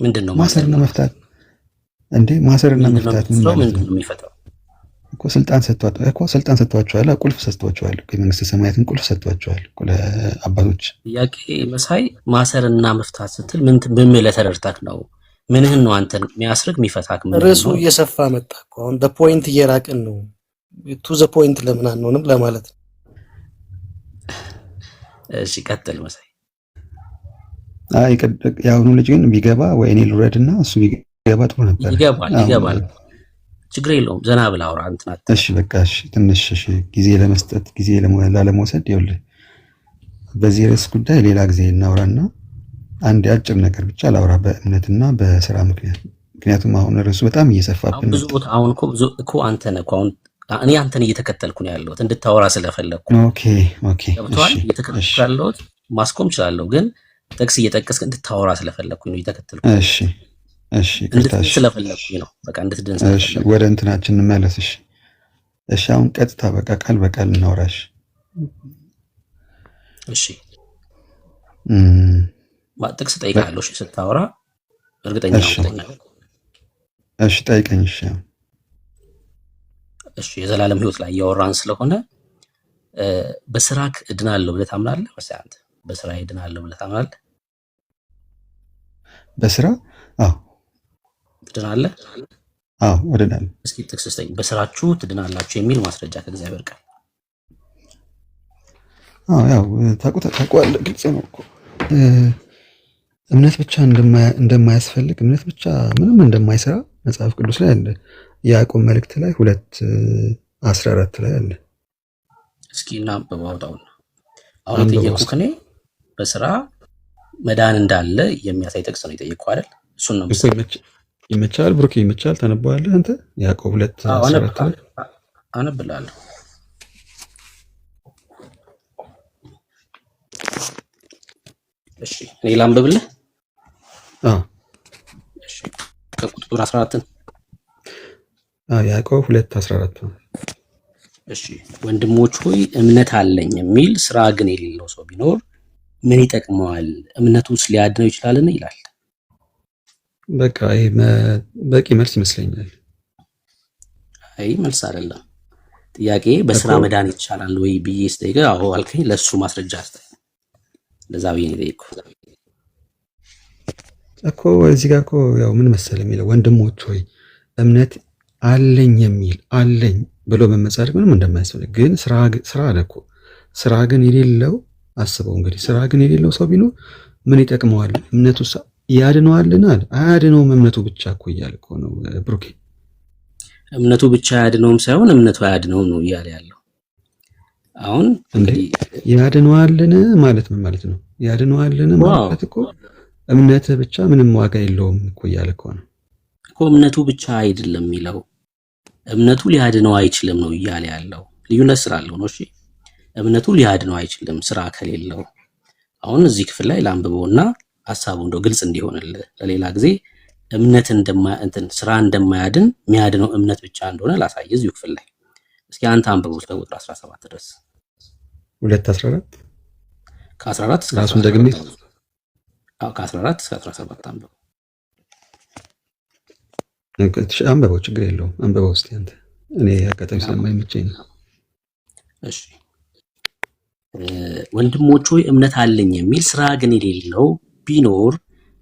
ምንድነው ማሰርና መፍታት? እንዴ ማሰርና መፍታት ምን ማለት ነው? የሚፈታው እኮ ስልጣን ሰጥቷቸዋል፣ ቁልፍ ሰጥቷቸዋል፣ የመንግስተ ሰማያትን ቁልፍ ሰጥቷቸዋል አባቶች። ጥያቄ መሳይ ማሰርና መፍታት ስትል ምን ለተደርታክ ነው? ምንህን ነው አንተን የሚያስርግ የሚፈታክ? ርዕሱ እየሰፋ መጣ እኮ አሁን ፖይንት እየራቅን ነው። ቱ ዘ ፖይንት ለምን አንሆንም ለማለት ነው። እሺ ቀጥል መሳይ። የአሁኑ ልጅ ግን ቢገባ ወይ እኔ ልውረድና እሱ ቢገባ ጥሩ ነበር። ይገባል፣ ችግር የለውም። ዘና ብላ አውራ እንትና። እሺ በቃ እሺ፣ ትንሽ ጊዜ ለመስጠት ጊዜ ላለመውሰድ ይኸውልህ፣ በዚህ ርዕስ ጉዳይ ሌላ ጊዜ እናውራና አንድ አጭር ነገር ብቻ ላውራ በእምነትና በስራ ምክንያት። ምክንያቱም አሁን ርዕሱ በጣም እየሰፋብን ብዙ ቦታ አሁን እኮ አንተ ነህ እኮ አሁን እኔ አንተን እየተከተልኩ ነው ያለሁት እንድታወራ ስለፈለኩ። ኦኬ ገብቶሃል? እየተከተልኩ ያለሁት ማስቆም እችላለሁ፣ ግን ጥቅስ እየጠቀስክ እንድታወራ ስለፈለኩኝ ነው እየተከተልኩ። እሺ እንድትድን ስለፈለኩኝ ነው። በቃ እንድትድን ስለፈለኩ። እሺ ወደ እንትናችን እንመለስ። እሺ አሁን ቀጥታ በቃ ቃል በቃል እናወራሽ። እሺ ጥቅስ ጠይቃለሁ ስታወራ እርግጠኛ ነው። እሺ ጠይቀኝ። እሺ የዘላለም ህይወት ላይ እያወራን ስለሆነ በስራክ እድናለሁ ብለህ ታምናለህ? ወይስ አንተ በስራ እድናለሁ ብለህ ታምናለህ? በስራ ትድናለህ? እድናለሁ። እስኪ ጥቅስ ስጠኝ። በስራችሁ ትድናላችሁ የሚል ማስረጃ ከእግዚአብሔር ቃል። ያው ታውቃለህ፣ ግልጽ ነው እኮ እምነት ብቻ እንደማያስፈልግ እምነት ብቻ ምንም እንደማይሰራ መጽሐፍ ቅዱስ ላይ አለ። ያዕቆብ መልእክት ላይ 2:14 ላይ አለ። እስኪ እናንብበው አውጣውና። አሁን የጠየቁህ እኔ በስራ መዳን እንዳለ የሚያሳይ ጥቅስ ነው የጠየቁህ አይደል? እሱን ነው ይመቻል። ብሩክ ይመቻል። ታነባዋለህ አንተ ያዕቆብ 2:14 አነብልሃለሁ። እሺ እኔ ላንብብልህ። እሺ ከቁጥር 14 ያዕቆብ 2:14 ነው። እሺ ወንድሞች ሆይ እምነት አለኝ የሚል ስራ ግን የሌለው ሰው ቢኖር ምን ይጠቅመዋል? እምነቱስ ሊያድነው ይችላልን? ይላል። በቃ ይሄ በቂ መልስ ይመስለኛል። አይ መልስ አይደለም። ጥያቄ በስራ መዳን ይቻላል ወይ ብዬ ስጠይቅ አዎ አልከኝ። ለሱ ማስረጃ አስተኝ። ለዛ ብዬ ነው የጠየኩት እኮ። እዚህ ጋር እኮ ያው ምን መሰለህ የሚለው ወንድሞች ሆይ እምነት አለኝ የሚል አለኝ ብሎ መመጻደቅ ምንም እንደማያስፈልግ ግን ስራ አለ እኮ። ስራ ግን የሌለው አስበው እንግዲህ ስራ ግን የሌለው ሰው ቢኖር ምን ይጠቅመዋል? እምነቱ ያድነዋልን? አያድነውም። እምነቱ ብቻ እኮ እያለ እኮ ነው ብሩኬ። እምነቱ ብቻ አያድነውም ሳይሆን እምነቱ አያድነውም ነው እያለ ያለው። አሁን እንግዲህ ያድነዋልን ማለት ምን ማለት ነው? ያድነዋልን ማለት እኮ እምነት ብቻ ምንም ዋጋ የለውም እኮ እያለ እኮ ነው እኮ። እምነቱ ብቻ አይደለም የሚለው እምነቱ ሊያድነው አይችልም ነው እያለ ያለው። ልዩነት ስላለው ነው። እሺ እምነቱ ሊያድነው አይችልም ስራ ከሌለው። አሁን እዚህ ክፍል ላይ ላንብበውና ሐሳቡ እንደው ግልጽ እንዲሆንልህ ለሌላ ጊዜ እምነት ስራ እንደማያድን የሚያድነው እምነት ብቻ እንደሆነ ላሳይ እዚሁ ክፍል ላይ። እስኪ አንተ አንብበው እስከ ቁጥር 17 ድረስ 2:14 ከ14 እስከ ራሱን ደግሜ ከ14 እስከ 17 አንብበው። አንብበው፣ ችግር የለውም አንብበው እስኪ አንተ። እኔ አጋጣሚ ስለማይመቸኝ ነው። እሺ ወንድሞች ሆይ እምነት አለኝ የሚል ስራ ግን የሌለው ቢኖር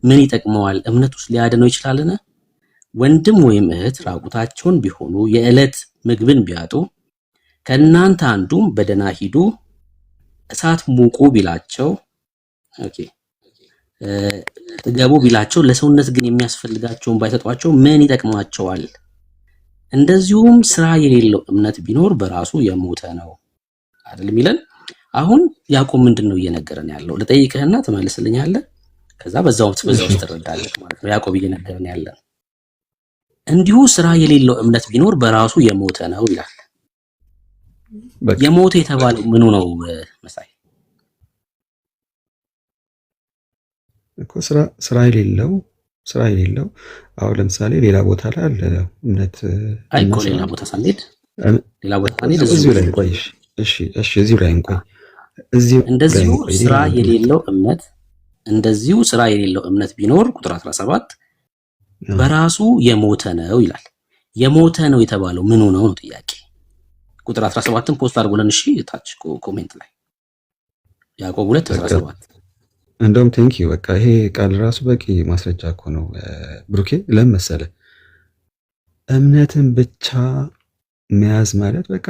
ምን ይጠቅመዋል? እምነቱስ ሊያድነው ይችላልን? ወንድም ወይም እህት ራቁታቸውን ቢሆኑ የዕለት ምግብን ቢያጡ ከእናንተ አንዱም በደህና ሂዱ እሳት ሙቁ ቢላቸው ጥገቡ ቢላቸው ለሰውነት ግን የሚያስፈልጋቸውን ባይሰጧቸው ምን ይጠቅማቸዋል? እንደዚሁም ስራ የሌለው እምነት ቢኖር በራሱ የሞተ ነው አይደል የሚለን። አሁን ያዕቆብ ምንድነው እየነገረን ያለው? ልጠይቅህና ትመልስልኛለህ። ከዛ በዛው ትረዳለህ ማለት ነው። ያዕቆብ እየነገረን ያለው እንዲሁ ስራ የሌለው እምነት ቢኖር በራሱ የሞተ ነው ይላል። የሞተ የተባለው ምኑ ነው መሳይ? እኮ ስራ የሌለው አሁን ለምሳሌ ሌላ ቦታ ላይ አለ እምነት አይቆ ሌላ ቦታ ሳንሄድ እዚሁ ላይ እንቆይ። እሺ እዚሁ ላይ እንቆይ። እንደዚሁ ስራ የሌለው እምነት ቢኖር ቁጥር 17 በራሱ የሞተ ነው ይላል። የሞተ ነው የተባለው ምኑ ነው ጥያቄ። ቁጥር 17ን ፖስት አድርጎልን እሺ ታች ኮሜንት ላይ ያዕቆብ 2:17 እንደውም ቴንክ ዩ በቃ ይሄ ቃል ራሱ በቂ ማስረጃ እኮ ነው ብሩኬ። ለምን መሰለህ እምነትን ብቻ መያዝ ማለት በቃ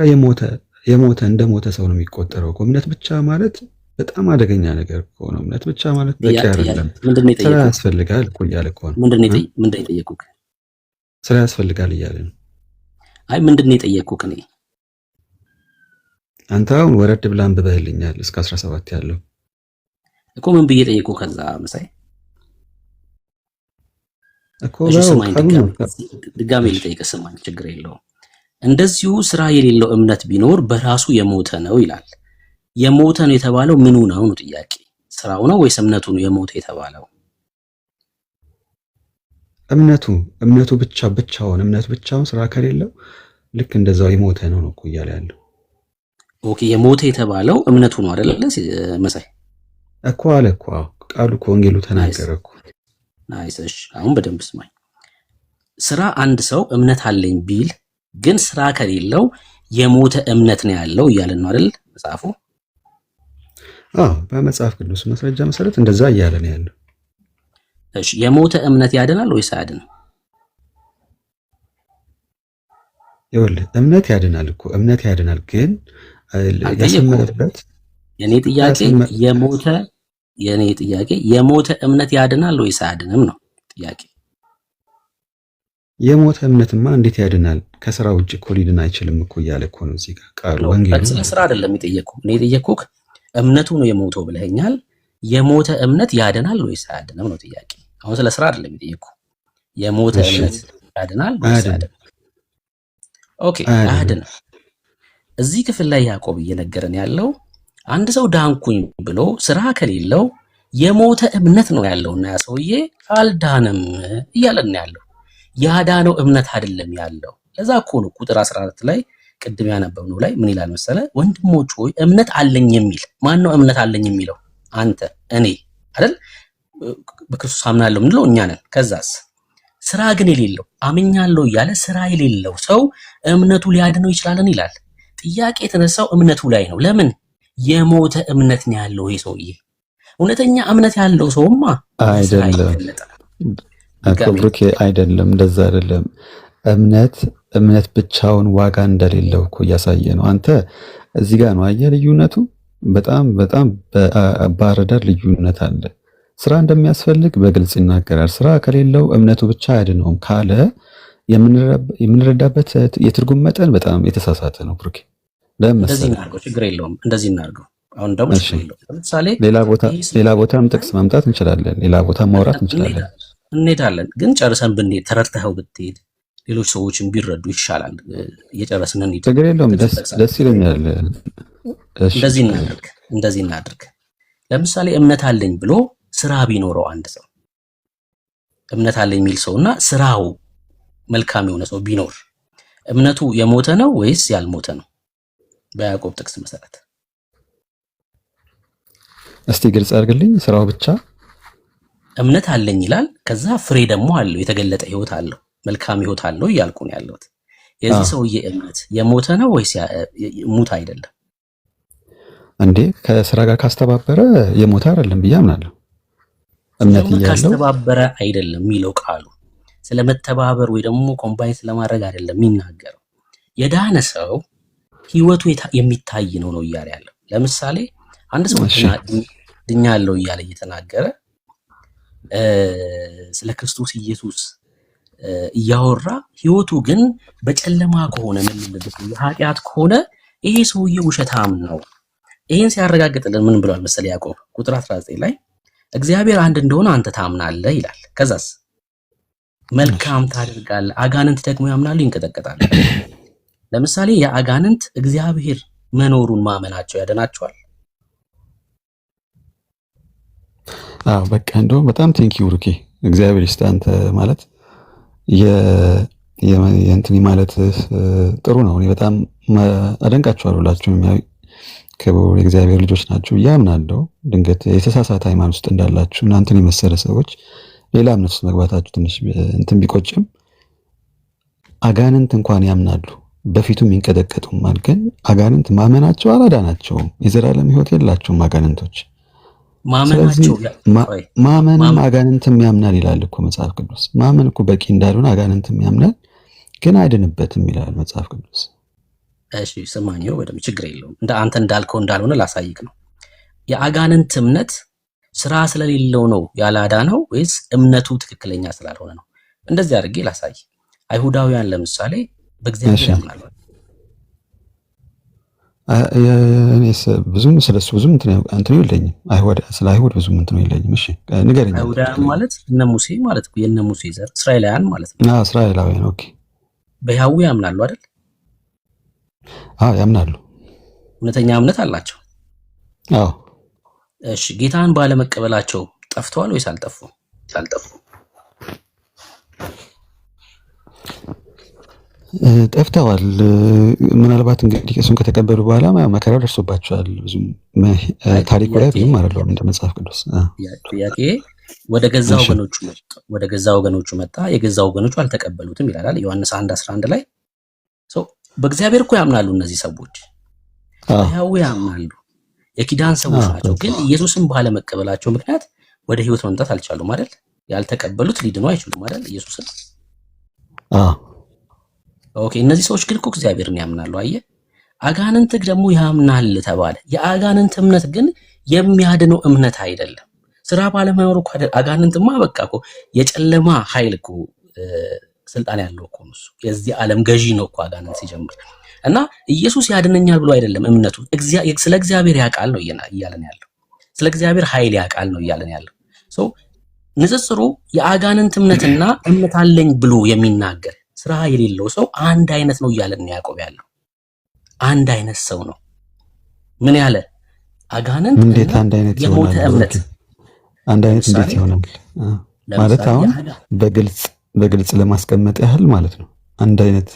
የሞተ እንደሞተ ሰው ነው የሚቆጠረው እኮ። እምነት ብቻ ማለት በጣም አደገኛ ነገር እኮ ነው። እምነት ብቻ ማለት በቂ አይደለም። ስራ ያስፈልጋል እኮ እያለ እኮ ነው። ምንድነው የጠየቁክ? ስራ ያስፈልጋል እያለ ነው። አይ ምንድነው የጠየቁክ? እኔ አንተ አሁን ወረድ ብላ አንብበህልኛል እስከ 17 ያለው እኮ ምን ብዬ ጠየቁ? ከዛ መሳይ እኮ ድጋሜ ልጠይቅ፣ ስማኝ፣ ችግር የለውም። እንደዚሁ ስራ የሌለው እምነት ቢኖር በራሱ የሞተ ነው ይላል። የሞተ ነው የተባለው ምኑ ነው ጥያቄ። ስራው ነው ወይስ እምነቱ ነው የሞተ የተባለው? እምነቱ ብቻውን ስራ ከሌለው ልክ እንደዛው የሞተ ነው እኮ እያለ ያለው። ኦኬ የሞተ የተባለው እምነቱ ነው አይደል መሳይ? እኮ አለ እኮ ቃሉ እኮ ወንጌሉ ተናገረ እኮ። ናይስ። እሺ አሁን በደንብ ስማኝ። ስራ አንድ ሰው እምነት አለኝ ቢል ግን ስራ ከሌለው የሞተ እምነት ነው ያለው እያለን ነው አይደል መጽሐፉ? በመጽሐፍ ቅዱስ ማስረጃ መሰረት እንደዛ እያለ ነው ያለው። እሺ የሞተ እምነት ያድናል ወይስ አያድንም? ይኸውልህ እምነት ያድናል እኮ እምነት ያድናል፣ ግን ያሰመረበት የኔ ጥያቄ የሞተ እምነት ያድናል ወይስ አያድንም ነው ጥያቄ። የሞተ እምነትማ እንዴት ያድናል? ከስራ ውጭ እኮ ሊድን አይችልም እኮ እያለ እኮ ነው እዚህ ጋር ቃሉ ወንጌሉ። ስለ ስራ አይደለም የጠየቅኩህ። እኔ የጠየቅኩህ እምነቱ ነው የሞተው ብለኸኛል። የሞተ እምነት ያድናል ወይስ አያድንም ነው ጥያቄ። አሁን ስለ ስራ አይደለም የጠየቅኩህ። የሞተ እምነት ያድናል ወይስ አያድንም? ኦኬ አያድንም። እዚህ ክፍል ላይ ያዕቆብ እየነገረን ያለው አንድ ሰው ዳንኩኝ ብሎ ስራ ከሌለው የሞተ እምነት ነው ያለውና ያ ሰውዬ አልዳንም እያለን ያለው። ያዳነው እምነት አይደለም ያለው። ለዛ እኮ ነው ቁጥር 14 ላይ ቅድም ያነበብነው ላይ ምን ይላል መሰለ? ወንድሞች ሆይ እምነት አለኝ የሚል ማን ነው? እምነት አለኝ የሚለው አንተ፣ እኔ አይደል? በክርስቶስ አምናለሁ ምንለው እኛ ነን። ከዛስ ስራ ግን የሌለው አምኛለሁ እያለ ስራ የሌለው ሰው እምነቱ ሊያድነው ይችላልን ይላል። ጥያቄ የተነሳው እምነቱ ላይ ነው። ለምን? የሞተ እምነት ነው ያለው ይሄ ሰውዬ። እውነተኛ እምነት ያለው ሰውማ አይደለም ብሩኬ፣ አይደለም እንደዛ አይደለም። እምነት ብቻውን ዋጋ እንደሌለው እኮ እያሳየ ነው። አንተ እዚህ ጋር ነው አየህ ልዩነቱ። በጣም በአረዳድ ልዩነት አለ። ስራ እንደሚያስፈልግ በግልጽ ይናገራል። ስራ ከሌለው እምነቱ ብቻ አያድነውም ካለ የምንረዳበት የትርጉም መጠን በጣም የተሳሳተ ነው ብሩኬ። እንደዚህ እናድርገው፣ ችግር የለውም። እንደዚህ እናድርገው። አሁን ደግሞ ለምሳሌ ሌላ ቦታም ጥቅስ ማምጣት እንችላለን። ሌላ ቦታ ማውራት እንችላለን። እንሄዳለን፣ ግን ጨርሰን ብንሄድ ተረድተኸው ብትሄድ ሌሎች ሰዎችን ቢረዱ ይሻላል። እየጨረስን እንሂድ። ችግር የለውም። ደስ ይለኛል። እንደዚህ እናድርግ። ለምሳሌ እምነት አለኝ ብሎ ስራ ቢኖረው አንድ ሰው እምነት አለኝ የሚል ሰውና ስራው መልካም የሆነ ሰው ቢኖር እምነቱ የሞተ ነው ወይስ ያልሞተ ነው? በያዕቆብ ጥቅስ መሰረት እስቲ ግልጽ አድርግልኝ። ስራው ብቻ እምነት አለኝ ይላል። ከዛ ፍሬ ደግሞ አለው፣ የተገለጠ ህይወት አለው፣ መልካም ህይወት አለው እያልኩ ነው ያለሁት። የዚህ ሰውዬ እምነት የሞተ ነው ወይስ ሙት አይደለም? እንዴ ከስራ ጋር ካስተባበረ የሞተ አይደለም ብዬ አምናለሁ። እምነት እያለው ካስተባበረ አይደለም የሚለው ቃሉ ስለመተባበር ወይ ደግሞ ኮምባይን ስለማድረግ አይደለም የሚናገረው። የዳነ ሰው ህይወቱ የሚታይ ነው እያለ ያለው። ለምሳሌ አንድ ሰው ድኛለሁ እያለ እየተናገረ ስለ ክርስቶስ ኢየሱስ እያወራ ህይወቱ ግን በጨለማ ከሆነ ምን ልልበት የኃጢአት ከሆነ ይሄ ሰውዬ ውሸታም ነው። ይሄን ሲያረጋግጥልን ምን ብሏል መሰለ ያዕቆብ ቁጥር 19 ላይ እግዚአብሔር አንድ እንደሆነ አንተ ታምናለህ ይላል። ከዛስ መልካም ታደርጋለህ። አጋንንት ደግሞ ያምናሉ ይንቀጠቀጣሉ። ለምሳሌ የአጋንንት እግዚአብሔር መኖሩን ማመናቸው ያደናቸዋል። በቃ እንደውም በጣም ቴንኪው ሩኬ እግዚአብሔር ይስጥ። አንተ ማለት የእንትኒ ማለት ጥሩ ነው። እኔ በጣም አደንቃችኋለሁ። ሁላችሁም ክቡር የእግዚአብሔር ልጆች ናችሁ ያምናለሁ። ድንገት የተሳሳተ ሃይማኖት ውስጥ እንዳላችሁ እናንተን የመሰለ ሰዎች ሌላ እምነት ውስጥ መግባታችሁ ትንሽ እንትን ቢቆጭም አጋንንት እንኳን ያምናሉ በፊቱም ይንቀጠቀጡማል። ግን አጋንንት ማመናቸው አላዳናቸውም። የዘላለም ሕይወት የላቸውም አጋንንቶች። ማመንም አጋንንትም ያምናል ይላል እኮ መጽሐፍ ቅዱስ። ማመን እኮ በቂ እንዳልሆነ አጋንንትም ያምናል ግን አይድንበትም ይላል መጽሐፍ ቅዱስ። እሺ ስማኝው በደም ችግር የለውም። እንደ አንተ እንዳልከው እንዳልሆነ ላሳይክ ነው። የአጋንንት እምነት ስራ ስለሌለው ነው ያላዳነው ወይስ እምነቱ ትክክለኛ ስላልሆነ ነው? እንደዚህ አድርጌ ላሳይ። አይሁዳውያን ለምሳሌ በእግዚአብሔር ያምናሉ። እኔስ ብዙም ስለሱ ብዙም እንትን የለኝም። ስለ አይሁድ ብዙም እንትን የለኝም። እሺ ንገረኝ። አይሁዳውያን ማለት እነ ሙሴ ማለት ነው። የነ ሙሴ ዘር እስራኤላውያን ማለት ነው። እስራኤላውያን ኦኬ። በያህዌ ያምናሉ አይደል? ያምናሉ። እውነተኛ እምነት አላቸው። እሺ ጌታን ባለመቀበላቸው ጠፍተዋል ወይስ አልጠፉም? ጠፍተዋል። ምናልባት እንግዲህ እሱን ከተቀበሉ በኋላ መከራ ደርሶባቸዋል። ብዙም ታሪኩ ላይ ብዙም አይደለም እንደ መጽሐፍ ቅዱስ። ጥያቄ ወደ ገዛ ወገኖቹ መጣ፣ የገዛ ወገኖቹ አልተቀበሉትም ይላል ዮሐንስ 1:11 ላይ። በእግዚአብሔር እኮ ያምናሉ እነዚህ ሰዎች፣ በያህዌ ያምናሉ፣ የኪዳን ሰዎች ናቸው። ግን ኢየሱስን ባለመቀበላቸው ምክንያት ወደ ህይወት መምጣት አልቻሉም አይደል? ያልተቀበሉት ሊድኑ አይችሉም አይደል ኢየሱስን? ኦኬ። እነዚህ ሰዎች ግን እኮ እግዚአብሔርን ያምናሉ። አየህ፣ አጋንንት ደግሞ ያምናል ተባለ። የአጋንንት እምነት ግን የሚያድነው እምነት አይደለም። ስራ ባለመኖር እኮ አጋንንትማ በቃ እኮ የጨለማ ኃይል እኮ ስልጣን ያለው እኮ ነው። የዚህ ዓለም ገዢ ነው እኮ አጋንንት ሲጀምር። እና ኢየሱስ ያድነኛል ብሎ አይደለም እምነቱ። ስለ እግዚአብሔር ያውቃል ነው እያለን ያለው። ስለ እግዚአብሔር ኃይል ያውቃል ነው እያለን ያለው። ንጽጽሩ የአጋንንት እምነትና እምነት አለኝ ብሎ የሚናገር ስራ የሌለው ሰው አንድ አይነት ነው እያለን ያዕቆብ ያለው። አንድ አይነት ሰው ነው። ምን ያለ አጋንንት እንዴት አንድ አይነት የሞተ እምነት አንድ አይነት እንዴት ይሆናል ማለት? አሁን በግልጽ ለማስቀመጥ ያህል ማለት ነው። አንድ አይነት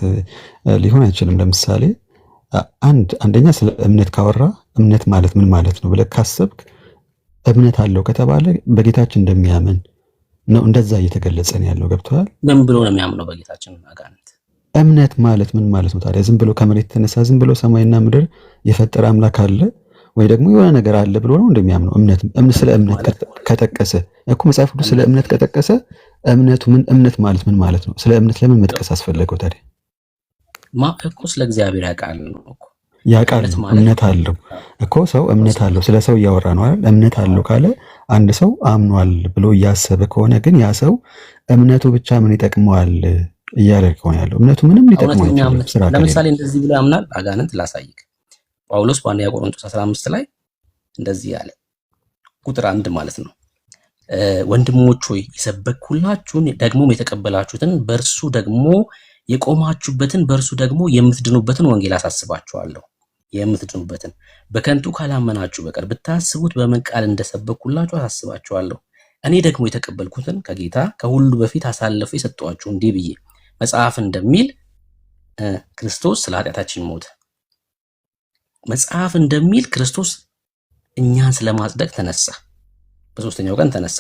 ሊሆን አይችልም። ለምሳሌ አንደኛ ስለ እምነት ካወራ እምነት ማለት ምን ማለት ነው ብለህ ካሰብክ እምነት አለው ከተባለ በጌታችን እንደሚያምን ነው። እንደዛ እየተገለጸ ነው ያለው። ገብቶሃል? ምን ብሎ ነው የሚያምነው በጌታችን? አጋንንት እምነት ማለት ምን ማለት ነው ታዲያ? ዝም ብሎ ከመሬት ተነሳ ዝም ብሎ ሰማይና ምድር የፈጠረ አምላክ አለ ወይ ደግሞ የሆነ ነገር አለ ብሎ ነው እንደሚያምነው? ስለ እምነት ከጠቀሰ እኮ መጽሐፍ ቅዱስ ስለ እምነት ከጠቀሰ እምነት ማለት ምን ማለት ነው? ስለ እምነት ለምን መጥቀስ አስፈለገው ታዲያ? እኮ ስለ እግዚአብሔር ያውቃል ነው እኮ ያውቃል። እምነት አለው እኮ ሰው እምነት አለው። ስለ ሰው እያወራ ነው አይደል? እምነት አለው ካለ አንድ ሰው አምኗል ብሎ እያሰበ ከሆነ ግን ያ ሰው እምነቱ ብቻ ምን ይጠቅመዋል እያለ ከሆነ ያለው እምነቱ ምንም ሊጠቅመው አይችልም። ለምሳሌ እንደዚህ ብሎ ያምናል አጋንንት። ላሳይክ። ጳውሎስ በአንደኛ ቆሮንቶስ 15 ላይ እንደዚህ ያለ ቁጥር 1 ማለት ነው። ወንድሞች ሆይ የሰበክሁላችሁን ደግሞም የተቀበላችሁትን በእርሱ ደግሞ የቆማችሁበትን በእርሱ ደግሞ የምትድኑበትን ወንጌል አሳስባችኋለሁ። የምትድኑበትን በከንቱ ካላመናችሁ በቀር ብታስቡት በምን ቃል እንደሰበክሁላችሁ አሳስባችኋለሁ። እኔ ደግሞ የተቀበልኩትን ከጌታ ከሁሉ በፊት አሳልፌ የሰጠኋችሁ እንዲህ ብዬ መጽሐፍ እንደሚል ክርስቶስ ስለ ኃጢአታችን ሞተ። መጽሐፍ እንደሚል ክርስቶስ እኛን ስለማጽደቅ ተነሳ፣ በሶስተኛው ቀን ተነሳ።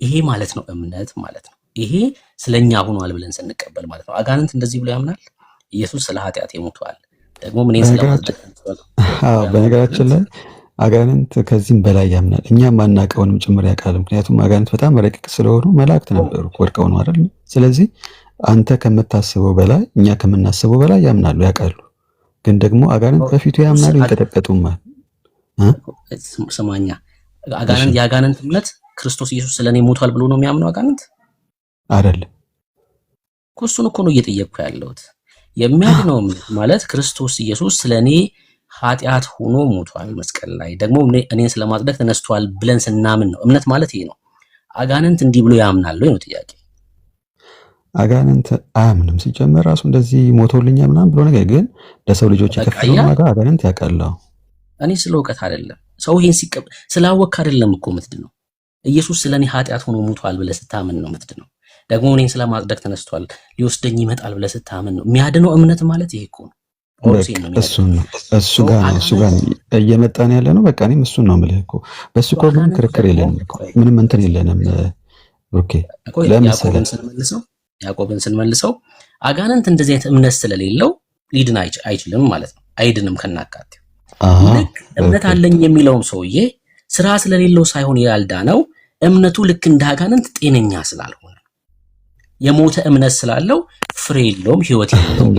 ይሄ ማለት ነው እምነት ማለት ነው። ይሄ ስለኛ ሆኗል ብለን ስንቀበል ማለት ነው። አጋንንት እንደዚህ ብሎ ያምናል። ኢየሱስ ስለ ኃጢአት ሞቷል ደግሞ ምን ስለማጽደቅ። በነገራችን ላይ አጋንንት ከዚህም በላይ ያምናል። እኛም ማናቀውንም ጭምር ያውቃል። ምክንያቱም አጋንንት በጣም ረቂቅ ስለሆኑ መላእክት ነበሩ ወድቀው ነው አይደል? ስለዚህ አንተ ከምታስበው በላይ እኛ ከምናስበው በላይ ያምናሉ፣ ያውቃሉ። ግን ደግሞ አጋንንት በፊቱ ያምናሉ፣ ይንቀጠቀጡማል። ስማኛ አጋንንት የአጋንንት እምነት ክርስቶስ ኢየሱስ ስለኔ ሞቷል ብሎ ነው የሚያምነው አጋንንት አይደለም። እሱን እኮ ነው እየጠየቅኩ ያለሁት። የሚያድነው ማለት ክርስቶስ ኢየሱስ ስለኔ ኃጢአት ሆኖ ሞቷል መስቀል ላይ ደግሞ እኔን ስለማጽደቅ ተነስቷል ብለን ስናምን ነው። እምነት ማለት ይሄ ነው። አጋንንት እንዲህ ብሎ ያምናል ወይ ነው ጥያቄ። አጋንንት አያምንም ሲጀመር ራሱ እንደዚህ ሞቶልኛል ምናምን ብሎ ነገር ግን ለሰው ልጆች የከፈለው ዋጋ አጋንንት ያውቃል። እኔ ስለ እውቀት አይደለም ሰው ይሄን ስላወቅ አይደለም እኮ ምትድነው። ኢየሱስ ስለኔ ኃጢአት ሆኖ ሞቷል ብለህ ስታምን ነው ምትድነው። ደግሞ እኔን ስለማጽደቅ ተነስቷል ሊወስደኝ ይመጣል ብለህ ስታምን ነው የሚያድነው። እምነት ማለት ይሄ እኮ ነው። እሱ ጋር እየመጣን ያለ ነው። በቃ እኔም እሱን ነው የምልህ እኮ በሱ እኮ ምንም ክርክር የለንም እኮ ምንም እንትን የለንም። ኦኬ ለምሳሌ ያዕቆብን ስንመልሰው አጋንንት እንደዚህ አይነት እምነት ስለሌለው ሊድን አይችልም ማለት ነው። አይድንም ከናካቴው። ልክ እምነት አለኝ የሚለውም ሰውዬ ስራ ስለሌለው ሳይሆን ያልዳነው እምነቱ ልክ እንደ አጋንንት ጤነኛ ስላልሆነ የሞተ እምነት ስላለው ፍሬ የለውም፣ ህይወት የለውም።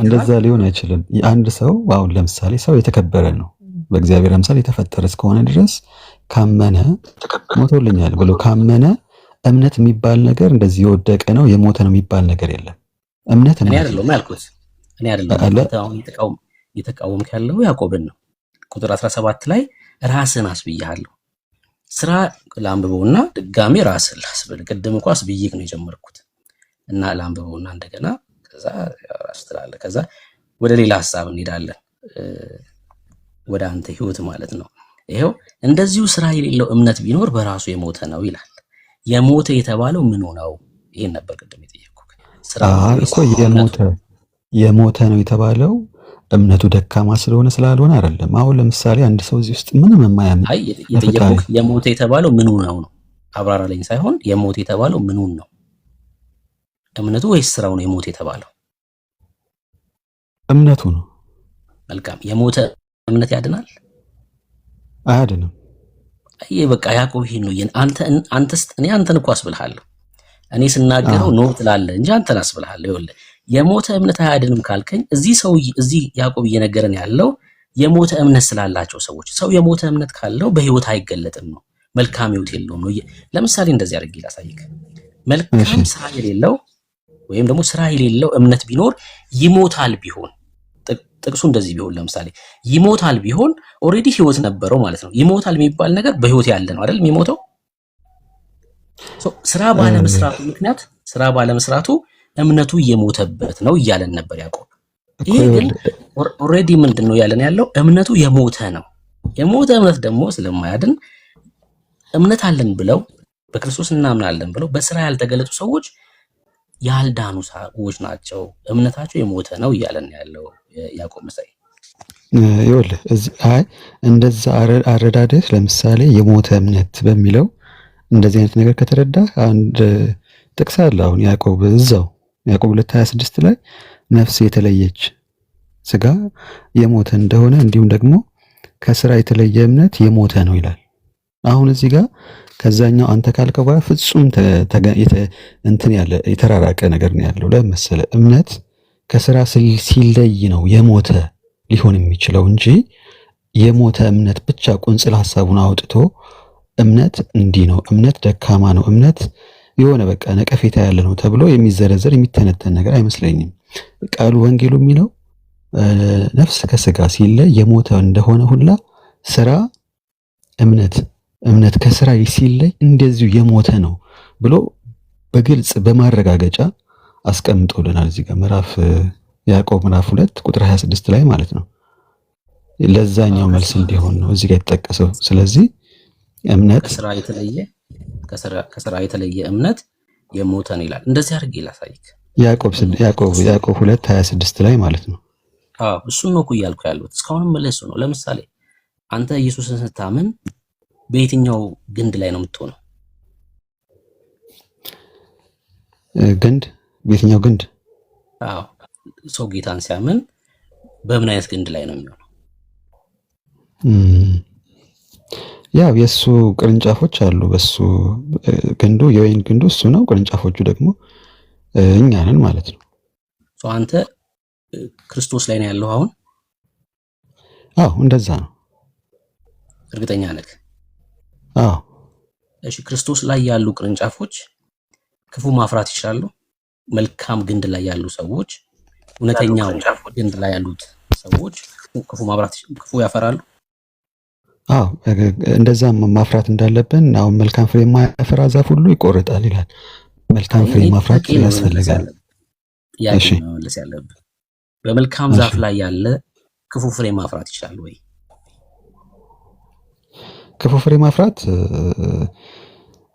እንደዛ ሊሆን አይችልም። አንድ ሰው አሁን ለምሳሌ ሰው የተከበረ ነው በእግዚአብሔር አምሳል የተፈጠረ እስከሆነ ድረስ ካመነ ሞቶልኛል ብሎ ካመነ እምነት የሚባል ነገር እንደዚህ የወደቀ ነው የሞተ ነው የሚባል ነገር የለም። እምነት እኔ አይደለም ያልኩት እኔ አይደለም የተቃወምክ ያለው ያዕቆብን ነው። ቁጥር 17 ላይ ራስን አስብያለሁ። ስራ ላንብበውና ድጋሜ ራስን ላስብል። ቅድም እንኳን አስብዬክ ነው የጀመርኩት እና ላንብበውና እንደገና ከዛ ራስ ትላለህ። ከዛ ወደ ሌላ ሐሳብ እንሄዳለን፣ ወደ አንተ ህይወት ማለት ነው። ይሄው እንደዚሁ ስራ የሌለው እምነት ቢኖር በራሱ የሞተ ነው ይላል። የሞተ የተባለው ምኑ ነው? ይሄን ነበር ቅድም የጠየቅኩህ። ስራ እኮ የሞተ ነው የተባለው እምነቱ ደካማ ስለሆነ ስላልሆነ አይደለም። አሁን ለምሳሌ አንድ ሰው እዚህ ውስጥ ምንም የማያምን የጠየቅኩህ የሞተ የተባለው ምኑ ነው ነው አብራራለኝ ሳይሆን የሞተ የተባለው ምኑን ነው? እምነቱ ወይስ ስራው ነው የሞተ የተባለው? እምነቱ ነው። መልካም። የሞተ እምነት ያድናል? አያድንም። አይ በቃ ያዕቆብ ይሄን ነው እኔ አንተን እኮ አስብልሃለሁ። እኔ ስናገረው ነው ትላለህ እንጂ አንተን አስብልሃለሁ። ይኸውልህ የሞተ እምነት አያድንም ካልከኝ እዚህ ያዕቆብ እየነገረን ያለው የሞተ እምነት ስላላቸው ሰዎች ሰው የሞተ እምነት ካለው በህይወት አይገለጥም ነው፣ መልካም ህይወት የለውም ነው። ለምሳሌ እንደዚህ አድርጌ ላሳይክ። መልካም ስራ የሌለው ወይም ደግሞ ስራ የሌለው እምነት ቢኖር ይሞታል ቢሆን ጥቅሱ እንደዚህ ቢሆን ለምሳሌ ይሞታል ቢሆን ኦሬዲ ህይወት ነበረው ማለት ነው። ይሞታል የሚባል ነገር በህይወት ያለ ነው አይደል የሚሞተው። ስራ ባለመስራቱ እምነቱ እየሞተበት ነው እያለን ነበር ያዕቆብ። ይሄ ግን ኦሬዲ ምንድነው ያለን ያለው እምነቱ የሞተ ነው። የሞተ እምነት ደግሞ ስለማያድን እምነት አለን ብለው በክርስቶስ እናምናለን ብለው በስራ ያልተገለጡ ሰዎች ያልዳኑ ሰዎች ናቸው። እምነታቸው የሞተ ነው እያለን ያለው ያዕቆብ መሳይ። ይኸውልህ እንደዛ አረዳድህ ለምሳሌ የሞተ እምነት በሚለው እንደዚህ አይነት ነገር ከተረዳ አንድ ጥቅስ አለ። አሁን ያዕቆብ 2:26 ላይ ነፍስ የተለየች ስጋ የሞተ እንደሆነ እንዲሁም ደግሞ ከስራ የተለየ እምነት የሞተ ነው ይላል። አሁን እዚህ ጋር ከዛኛው አንተ ካልከው ጋር ፍጹም እንትን ያለ የተራራቀ ነገር ነው ያለው። ለምሳሌ እምነት ከስራ ሲለይ ነው የሞተ ሊሆን የሚችለው እንጂ የሞተ እምነት ብቻ ቁንጽል ሐሳቡን አውጥቶ እምነት እንዲህ ነው፣ እምነት ደካማ ነው፣ እምነት የሆነ በቃ ነቀፌታ ያለ ነው ተብሎ የሚዘረዘር የሚተነተን ነገር አይመስለኝም። ቃሉ ወንጌሉ የሚለው ነፍስ ከስጋ ሲለይ የሞተ እንደሆነ ሁላ ስራ እምነት ከስራ ሲለይ እንደዚሁ የሞተ ነው ብሎ በግልጽ በማረጋገጫ አስቀምጦልናል። እዚህ ጋር ያዕቆብ ምዕራፍ 2 ቁጥር 26 ላይ ማለት ነው። ለዛኛው መልስ እንዲሆን ነው እዚህ ጋር የተጠቀሰው። ስለዚህ እምነት ከስራ የተለየ እምነት የሞተ ነው ይላል። እንደዚህ አድርጌ ላሳይክ። ያዕቆብ 2:26 ላይ ማለት ነው። እሱን ነው እኮ እያልኩ ያሉት እስካሁንም መለሱ ነው። ለምሳሌ አንተ ኢየሱስን ስታምን በየትኛው ግንድ ላይ ነው የምትሆነው? በየትኛው ግንድ? ሰው ጌታን ሲያምን በምን አይነት ግንድ ላይ ነው የሚሆነው? ያው የሱ ቅርንጫፎች አሉ። በሱ ግንዱ የወይን ግንዱ እሱ ነው። ቅርንጫፎቹ ደግሞ እኛ ነን ማለት ነው። አንተ ክርስቶስ ላይ ነው ያለው አሁን? አዎ እንደዛ ነው። እርግጠኛ ነህ? አዎ። እሺ ክርስቶስ ላይ ያሉ ቅርንጫፎች ክፉ ማፍራት ይችላሉ? መልካም ግንድ ላይ ያሉ ሰዎች፣ እውነተኛው ግንድ ላይ ያሉት ሰዎች ክፉ ያፈራሉ? አዎ እንደዛ ማፍራት እንዳለብን አሁን መልካም ፍሬ የማያፈራ ዛፍ ሁሉ ይቆረጣል ይላል። መልካም ፍሬ ማፍራት ያስፈልጋል። ጥያቄ መመለስ ያለብን በመልካም ዛፍ ላይ ያለ ክፉ ፍሬ ማፍራት ይችላል ወይ? ክፉ ፍሬ ማፍራት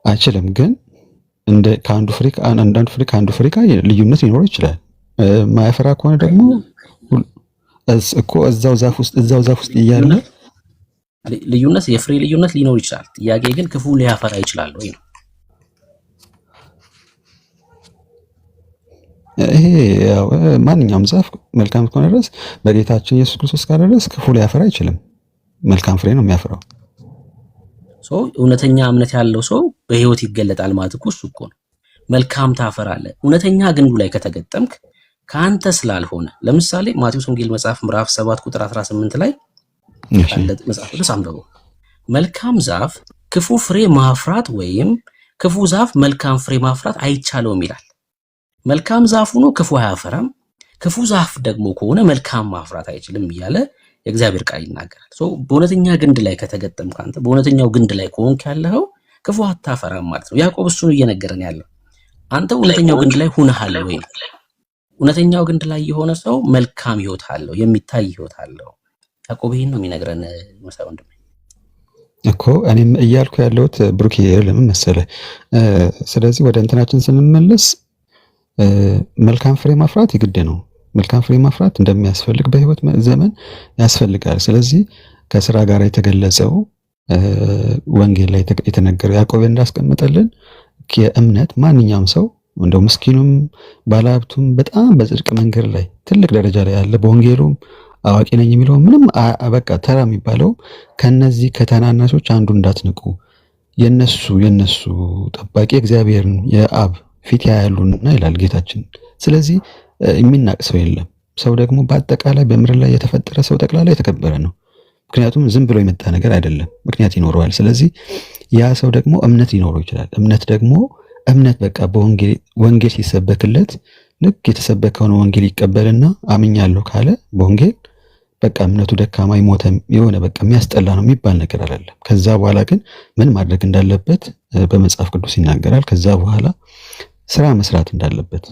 አይችልም። ግን ከአንዱ ፍሬ ከአንዱ ፍሬ ጋር ልዩነት ሊኖረው ይችላል። ማያፈራ ከሆነ ደግሞ እኮ እዛው ዛፍ ውስጥ እያለ ልዩነት የፍሬ ልዩነት ሊኖር ይችላል። ጥያቄ ግን ክፉ ሊያፈራ ይችላል ወይ ነው። ይሄ ያው ማንኛውም ዛፍ መልካም እስከሆነ ድረስ በጌታችን ኢየሱስ ክርስቶስ ጋር ድረስ ክፉ ሊያፈራ አይችልም። መልካም ፍሬ ነው የሚያፈራው። እውነተኛ እምነት ያለው ሰው በህይወት ይገለጣል ማለት እኮ እሱ እኮ ነው። መልካም ታፈራለህ እውነተኛ ግንዱ ላይ ከተገጠምክ ካንተ ስላልሆነ። ለምሳሌ ማቴዎስ ወንጌል መጽሐፍ ምዕራፍ 7 ቁጥር 18 ላይ መጽሐፍ ቅዱስ አንብበው። መልካም ዛፍ ክፉ ፍሬ ማፍራት ወይም ክፉ ዛፍ መልካም ፍሬ ማፍራት አይቻለውም ይላል። መልካም ዛፍ ሆኖ ክፉ አያፈራም፣ ክፉ ዛፍ ደግሞ ከሆነ መልካም ማፍራት አይችልም እያለ የእግዚአብሔር ቃል ይናገራል። በእውነተኛ ግንድ ላይ ከተገጠምክ አንተ በእውነተኛው ግንድ ላይ ከሆንክ ያለው ክፉ አታፈራም ማለት ነው። ያዕቆብ እሱን እየነገረን ያለው አንተ እውነተኛው ግንድ ላይ ሆነሃል ወይ? እውነተኛው ግንድ ላይ የሆነ ሰው መልካም ህይወት አለው፣ የሚታይ ህይወት አለው። ያዕቆብ ይሄን ነው የሚነግረን መሳይ ወንድሜ እኮ። እኔም እያልኩ ያለሁት ብሩክ ለምን መሰለህ? ስለዚህ ወደ እንትናችን ስንመለስ መልካም ፍሬ ማፍራት የግድ ነው። መልካም ፍሬ ማፍራት እንደሚያስፈልግ በህይወት ዘመን ያስፈልጋል። ስለዚህ ከስራ ጋር የተገለጸው ወንጌል ላይ የተነገረው ያዕቆብ እንዳስቀመጠልን የእምነት ማንኛውም ሰው እንደው ምስኪኑም ባለሀብቱም በጣም በጽድቅ መንገድ ላይ ትልቅ ደረጃ ላይ ያለ በወንጌሉም አዋቂ ነኝ የሚለው ምንም በቃ ተራ የሚባለው ከነዚህ ከተናናሾች አንዱ እንዳትንቁ፣ የነሱ ጠባቂ እግዚአብሔርን የአብ ፊት ያያሉና ይላል ጌታችን። ስለዚህ የሚናቅ ሰው የለም። ሰው ደግሞ በአጠቃላይ በምድር ላይ የተፈጠረ ሰው ጠቅላላ የተከበረ ነው። ምክንያቱም ዝም ብሎ የመጣ ነገር አይደለም፣ ምክንያት ይኖረዋል። ስለዚህ ያ ሰው ደግሞ እምነት ሊኖረው ይችላል። እምነት በቃ ወንጌል ሲሰበክለት ልክ የተሰበከውን ወንጌል ይቀበልና አምኛለሁ ካለ በወንጌል በቃ እምነቱ ደካማ ይሞተ የሆነ በቃ የሚያስጠላ ነው የሚባል ነገር አይደለም። ከዛ በኋላ ግን ምን ማድረግ እንዳለበት በመጽሐፍ ቅዱስ ይናገራል። ከዛ በኋላ ስራ መስራት እንዳለበት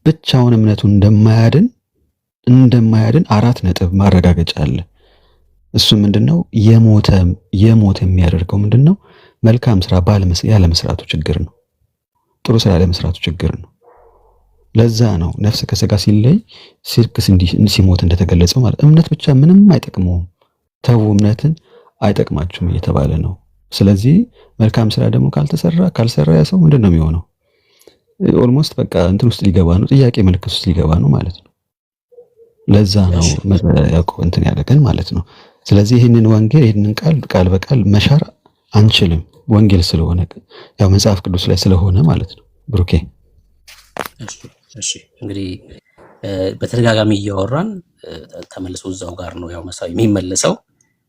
ብቻውን እምነቱን እንደማያድን 4 ነጥብ ማረጋገጫ አለ። እሱ ምንድነው? የሞተ የሚያደርገው ምንድነው? መልካም ስራ ያለ መስራቱ ችግር ነው። ጥሩ ስራ ያለ መስራቱ ችግር ነው። ለዛ ነው ነፍስ ከስጋ ሲለይ ሲርክስ ሲሞት እንደተገለጸው ማለት። እምነት ብቻ ምንም አይጠቅመውም፣ ተው እምነትን አይጠቅማችሁም እየተባለ ነው። ስለዚህ መልካም ስራ ደግሞ ካልሰራ ያ ሰው ምንድነው የሚሆነው? ኦልሞስት በቃ እንትን ውስጥ ሊገባ ነው፣ ጥያቄ ምልክት ውስጥ ሊገባ ነው ማለት ነው። ለዛ ነው ያዕቆብ እንትን ያደረገን ማለት ነው። ስለዚህ ይህንን ወንጌል ይህንን ቃል በቃል መሻር አንችልም፣ ወንጌል ስለሆነ ያው መጽሐፍ ቅዱስ ላይ ስለሆነ ማለት ነው። ብሩኬ እሺ እንግዲህ በተደጋጋሚ እያወራን ተመልሶ እዛው ጋር ነው ያው መሳይ የሚመለሰው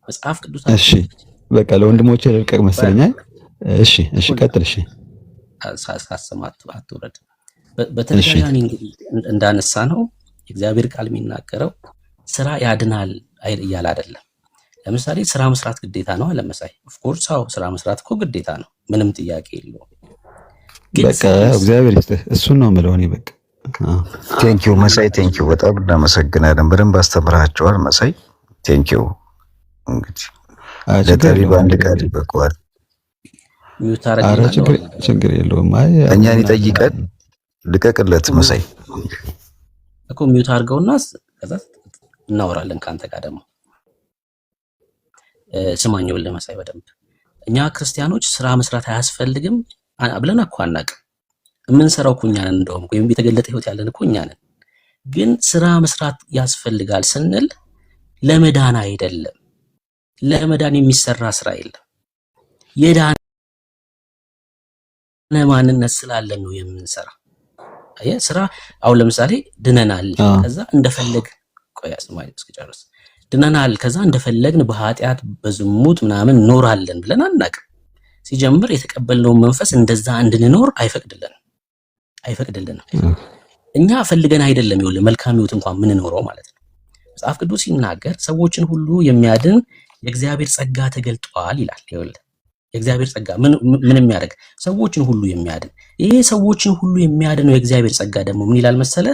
መጽሐፍ ቅዱስ። እሺ በቃ ለወንድሞቼ ልልቀቅ መሰለኛል። እሺ ቀጥል። እሺ ሳሰማት አትውረድ። በተደጋጋሚ እንግዲህ እንዳነሳ ነው የእግዚአብሔር ቃል የሚናገረው ስራ ያድናል እያለ አይደለም። ለምሳሌ ስራ መስራት ግዴታ ነው አለ መሳይ። ኦፍ ኮርስ አዎ ስራ መስራት እኮ ግዴታ ነው፣ ምንም ጥያቄ የለውም። በቃ እግዚአብሔር ይስጥህ፣ እሱን ነው የምለው እኔ። በቃ ቴንኪው መሳይ፣ ቴንኪው በጣም እናመሰግናለን። በደንብ አስተምራቸዋል መሳይ፣ ቴንኪው። እንግዲህ ለጠሪ በአንድ ቃል ይበቃዋል። ኧረ ችግር የለውም። እኛን ይጠይቀን፣ ልቀቅለት መሳይ እኮ ሚውት አድርገውና ከዛ እናወራለን ካንተ ጋር ደግሞ። ስማኝ ወልደ መሳይ በደንብ እኛ ክርስቲያኖች ስራ መስራት አያስፈልግም ብለን እኮ አናውቅም። የምንሰራው እኮ እኛ ነን። እንደውም ወይም የተገለጠ ህይወት ያለን እኮ እኛ ነን። ግን ስራ መስራት ያስፈልጋል ስንል ለመዳን አይደለም። ለመዳን የሚሰራ ስራ የለም። የዳነ ማንነት ስላለን ነው የምንሰራ። አየ ስራ አሁን ለምሳሌ ድነናል፣ ከዛ እንደፈለግ ቆያ ስማይ እስኪጨርስ ድነናል፣ ከዛ እንደፈለግን በኃጢአት በዝሙት ምናምን ኖራለን ብለን አናውቅም። ሲጀምር የተቀበልነው መንፈስ እንደዛ እንድንኖር አይፈቅድልንም። እኛ ፈልገን አይደለም ይኸውልህ መልካም ህይወት እንኳን ምን ኖረው ማለት ነው። መጽሐፍ ቅዱስ ሲናገር ሰዎችን ሁሉ የሚያድን የእግዚአብሔር ጸጋ ተገልጧል ይላል። ይኸውልህ የእግዚአብሔር ጸጋ ምን የሚያደርግ ሰዎችን ሁሉ የሚያድን፣ ይሄ ሰዎችን ሁሉ የሚያድነው የእግዚአብሔር ጸጋ ደግሞ ምን ይላል መሰለ?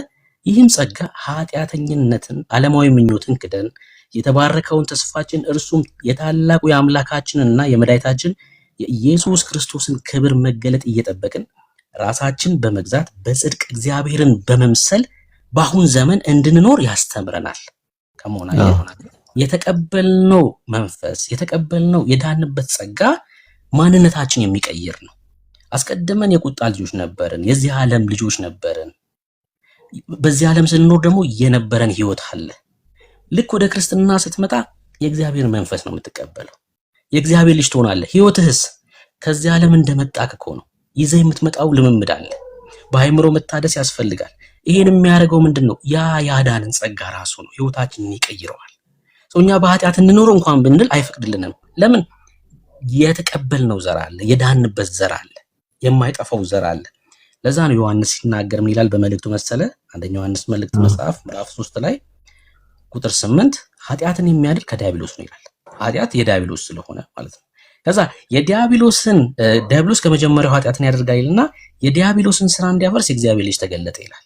ይህም ጸጋ ኃጢአተኝነትን ዓለማዊ ምኞትን ክደን የተባረከውን ተስፋችን እርሱም የታላቁ የአምላካችንና የመድኃኒታችን የኢየሱስ ክርስቶስን ክብር መገለጥ እየጠበቅን ራሳችን በመግዛት በጽድቅ እግዚአብሔርን በመምሰል በአሁን ዘመን እንድንኖር ያስተምረናል። ከመሆና የተቀበልነው መንፈስ የተቀበልነው የዳንበት ጸጋ ማንነታችን የሚቀይር ነው። አስቀድመን የቁጣ ልጆች ነበርን፣ የዚህ ዓለም ልጆች ነበርን። በዚህ ዓለም ስንኖር ደግሞ የነበረን ህይወት አለ። ልክ ወደ ክርስትና ስትመጣ የእግዚአብሔር መንፈስ ነው የምትቀበለው። የእግዚአብሔር ልጅ ትሆናለህ። ህይወትህስ ከዚህ ዓለም እንደመጣክ እኮ ነው። ይዘህ የምትመጣው ልምምድ አለ። በአይምሮ መታደስ ያስፈልጋል። ይሄን የሚያደርገው ምንድነው? ያ ያዳንን ጸጋ ራሱ ነው። ህይወታችንን ይቀይረዋል። እኛ በኃጢአት እንኖር እንኳን ብንል አይፈቅድልንም። ለምን? የተቀበልነው ዘር አለ፣ የዳንበት ዘር አለ፣ የማይጠፋው ዘር አለ። ለዛ ነው ዮሐንስ ሲናገር ምን ይላል በመልእክቱ መሰለ? አንደኛ ዮሐንስ መልእክት መጽሐፍ ምዕራፍ 3 ላይ ቁጥር 8 ኃጢአትን የሚያድር ከዲያብሎስ ነው ይላል። ኃጢአት የዲያብሎስ ስለሆነ ማለት ነው። ከዛ ዲያብሎስ ከመጀመሪያው ኃጢአትን ያደርጋል ይልና የዲያብሎስን ስራ እንዲያፈርስ የእግዚአብሔር ልጅ ተገለጠ ይላል።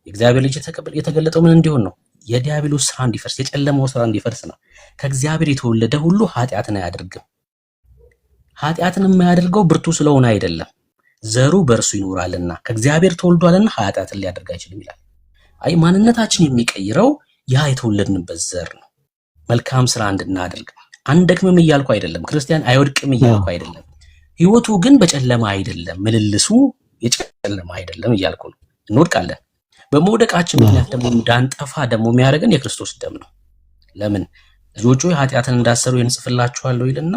የእግዚአብሔር ልጅ የተገለጠው ምን እንዲሆን ነው? የዲያብሎስ ስራ እንዲፈርስ፣ የጨለማው ስራ እንዲፈርስ ነው። ከእግዚአብሔር የተወለደ ሁሉ ኃጢአትን አያደርግም። ኃጢአትን የማያደርገው ብርቱ ስለሆነ አይደለም፣ ዘሩ በእርሱ ይኖራልና ከእግዚአብሔር ተወልዷልና ኃጢአትን ሊያደርግ አይችልም ይላል። አይ ማንነታችን የሚቀይረው ያ የተወለድንበት ዘር ነው። መልካም ስራ እንድናደርግ አንደክምም እያልኩ አይደለም። ክርስቲያን አይወድቅም እያልኩ አይደለም። ህይወቱ ግን በጨለማ አይደለም፣ ምልልሱ የጨለማ አይደለም እያልኩ ነው። እንወድቃለን። በመውደቃችን ምክንያት ደግሞ እንዳንጠፋ ደግሞ የሚያደርገን የክርስቶስ ደም ነው። ለምን? ልጆቹ ኃጢአትን እንዳሰሩ እንጽፍላችኋለሁ ይልና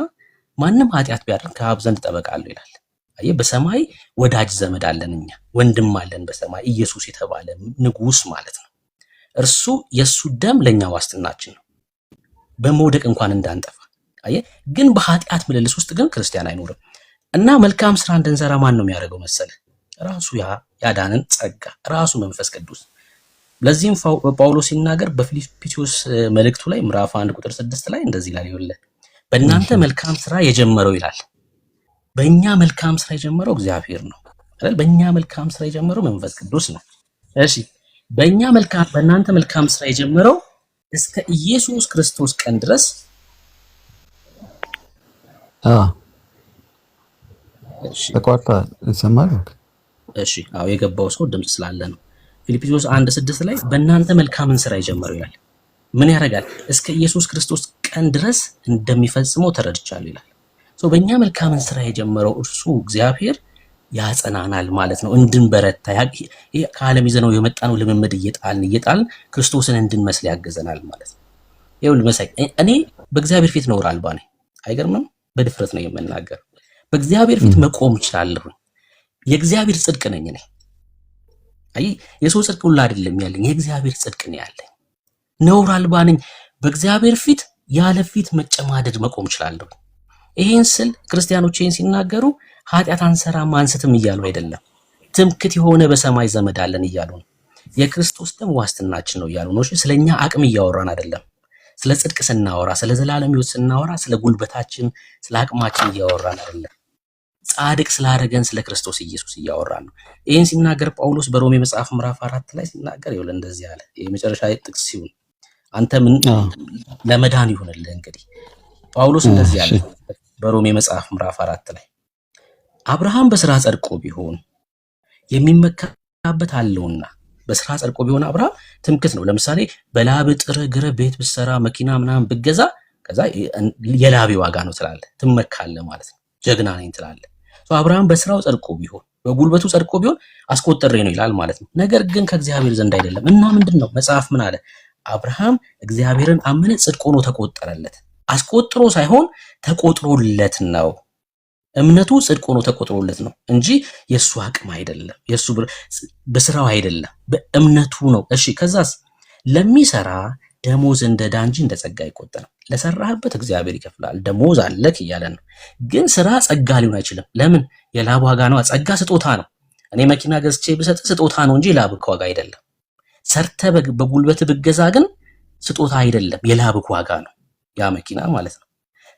ማንም ኃጢአት ቢያደርግ ከአብ ዘንድ ጠበቃ አለው ይላል። አየህ፣ በሰማይ ወዳጅ ዘመድ አለን፣ እኛ ወንድም አለን በሰማይ ኢየሱስ የተባለ ንጉስ ማለት ነው። እርሱ የሱ ደም ለኛ ዋስትናችን ነው፣ በመውደቅ እንኳን እንዳንጠፋ። አየህ፣ ግን በኃጢአት ምልልስ ውስጥ ግን ክርስቲያን አይኖርም። እና መልካም ስራ እንድንሰራ ማን ነው የሚያደርገው መሰለ? ራሱ ያዳንን ጸጋ ራሱ መንፈስ ቅዱስ። ለዚህም ጳውሎስ ሲናገር በፊልጵስዩስ መልእክቱ ላይ ምዕራፍ 1 ቁጥር 6 ላይ እንደዚህ ይላል። ይኸውልህ በእናንተ መልካም ስራ የጀመረው ይላል። በእኛ መልካም ስራ የጀመረው እግዚአብሔር ነው አይደል? በእኛ መልካም ስራ የጀመረው መንፈስ ቅዱስ ነው። እሺ፣ በእናንተ መልካም ስራ የጀመረው እስከ ኢየሱስ ክርስቶስ ቀን ድረስ ተቋርጣ እንሰማለን። እሺ፣ አዎ የገባው ሰው ድምጽ ስላለ ነው። ፊልጵስዩስ 1:6 ላይ በእናንተ መልካምን ስራ የጀመረው ይላል። ምን ያደርጋል? እስከ ኢየሱስ ክርስቶስ ቀን ድረስ እንደሚፈጽመው ተረድቻለሁ ይላል። በእኛ መልካምን ስራ የጀመረው እርሱ እግዚአብሔር ያጸናናል ማለት ነው። እንድንበረታ ከዓለም ይዘነው የመጣነው ልምምድ እየጣልን ክርስቶስን እንድንመስል ያገዘናል ማለት ነው። ይኸውልህ መሳይ፣ እኔ በእግዚአብሔር ፊት ነውር አልባ ነኝ። አይገርምም? በድፍረት ነው የምናገረው። በእግዚአብሔር ፊት መቆም እችላለሁ። የእግዚአብሔር ጽድቅ ነኝ እኔ። አይ የሰው ጽድቅ ሁሉ አይደለም ያለኝ፣ የእግዚአብሔር ጽድቅ ነው ያለኝ። ነውር አልባ ነኝ። በእግዚአብሔር ፊት ያለ ፊት መጨማደድ መቆም እችላለሁ። ይሄን ስል ክርስቲያኖች ይሄን ሲናገሩ ኃጢአት አንሰራም አንስትም እያሉ አይደለም። ትምክት የሆነ በሰማይ ዘመድ አለን እያሉ ነው። የክርስቶስ ደም ዋስትናችን ነው እያሉ ነው። ስለኛ አቅም እያወራን አይደለም። ስለ ጽድቅ ስናወራ፣ ስለ ዘላለም ሕይወት ስናወራ፣ ስለ ጉልበታችን፣ ስለ አቅማችን እያወራን አይደለም። ጻድቅ ስላደረገን ስለ ክርስቶስ ኢየሱስ እያወራን ነው። ይሄን ሲናገር ጳውሎስ በሮሜ መጽሐፍ ምዕራፍ 4 ላይ ሲናገር ይኸውልህ እንደዚህ አለ። የመጨረሻ ጥቅስ ሲሆን አንተ ምን ለመዳን ይሆንልህ እንግዲህ ጳውሎስ እንደዚህ አለ በሮሜ መጽሐፍ ምዕራፍ 4 ላይ አብርሃም በስራ ጸድቆ ቢሆን የሚመካበት አለውና። በስራ ጸድቆ ቢሆን አብርሃም ትምክት ነው። ለምሳሌ በላብ ጥረህ ግረህ ቤት ብትሰራ መኪና ምናምን ብትገዛ ከዛ የላቤ ዋጋ ነው ትላለህ፣ ትመካለህ ማለት ነው። ጀግና ነኝ ትላለህ። አብርሃም በስራው ጸድቆ ቢሆን በጉልበቱ ጸድቆ ቢሆን አስቆጥሬ ነው ይላል ማለት ነው። ነገር ግን ከእግዚአብሔር ዘንድ አይደለም። እና ምንድነው መጽሐፍ ምን አለ? አብርሃም እግዚአብሔርን አመነ፣ ጽድቅ ሆኖ ተቆጠረለት። አስቆጥሮ ሳይሆን ተቆጥሮለት ነው። እምነቱ ጽድቅ ሆኖ ተቆጥሮለት ነው እንጂ የሱ አቅም አይደለም፣ የሱ በስራው አይደለም፣ በእምነቱ ነው። እሺ ከዛስ ለሚሰራ ደሞዝ እንደ ዕዳ እንጂ እንደ ጸጋ አይቆጠርም። ለሰራህበት እግዚአብሔር ይከፍላል፣ ደሞዝ አለክ እያለ ነው። ግን ስራ ጸጋ ሊሆን አይችልም። ለምን? የላብ ዋጋ ነው። ጸጋ ስጦታ ነው። እኔ መኪና ገዝቼ ብሰጥ ስጦታ ነው እንጂ የላብክ ዋጋ አይደለም። ሰርተ በጉልበት ብገዛ ግን ስጦታ አይደለም፣ የላብክ ዋጋ ነው ያ መኪና ማለት ነው።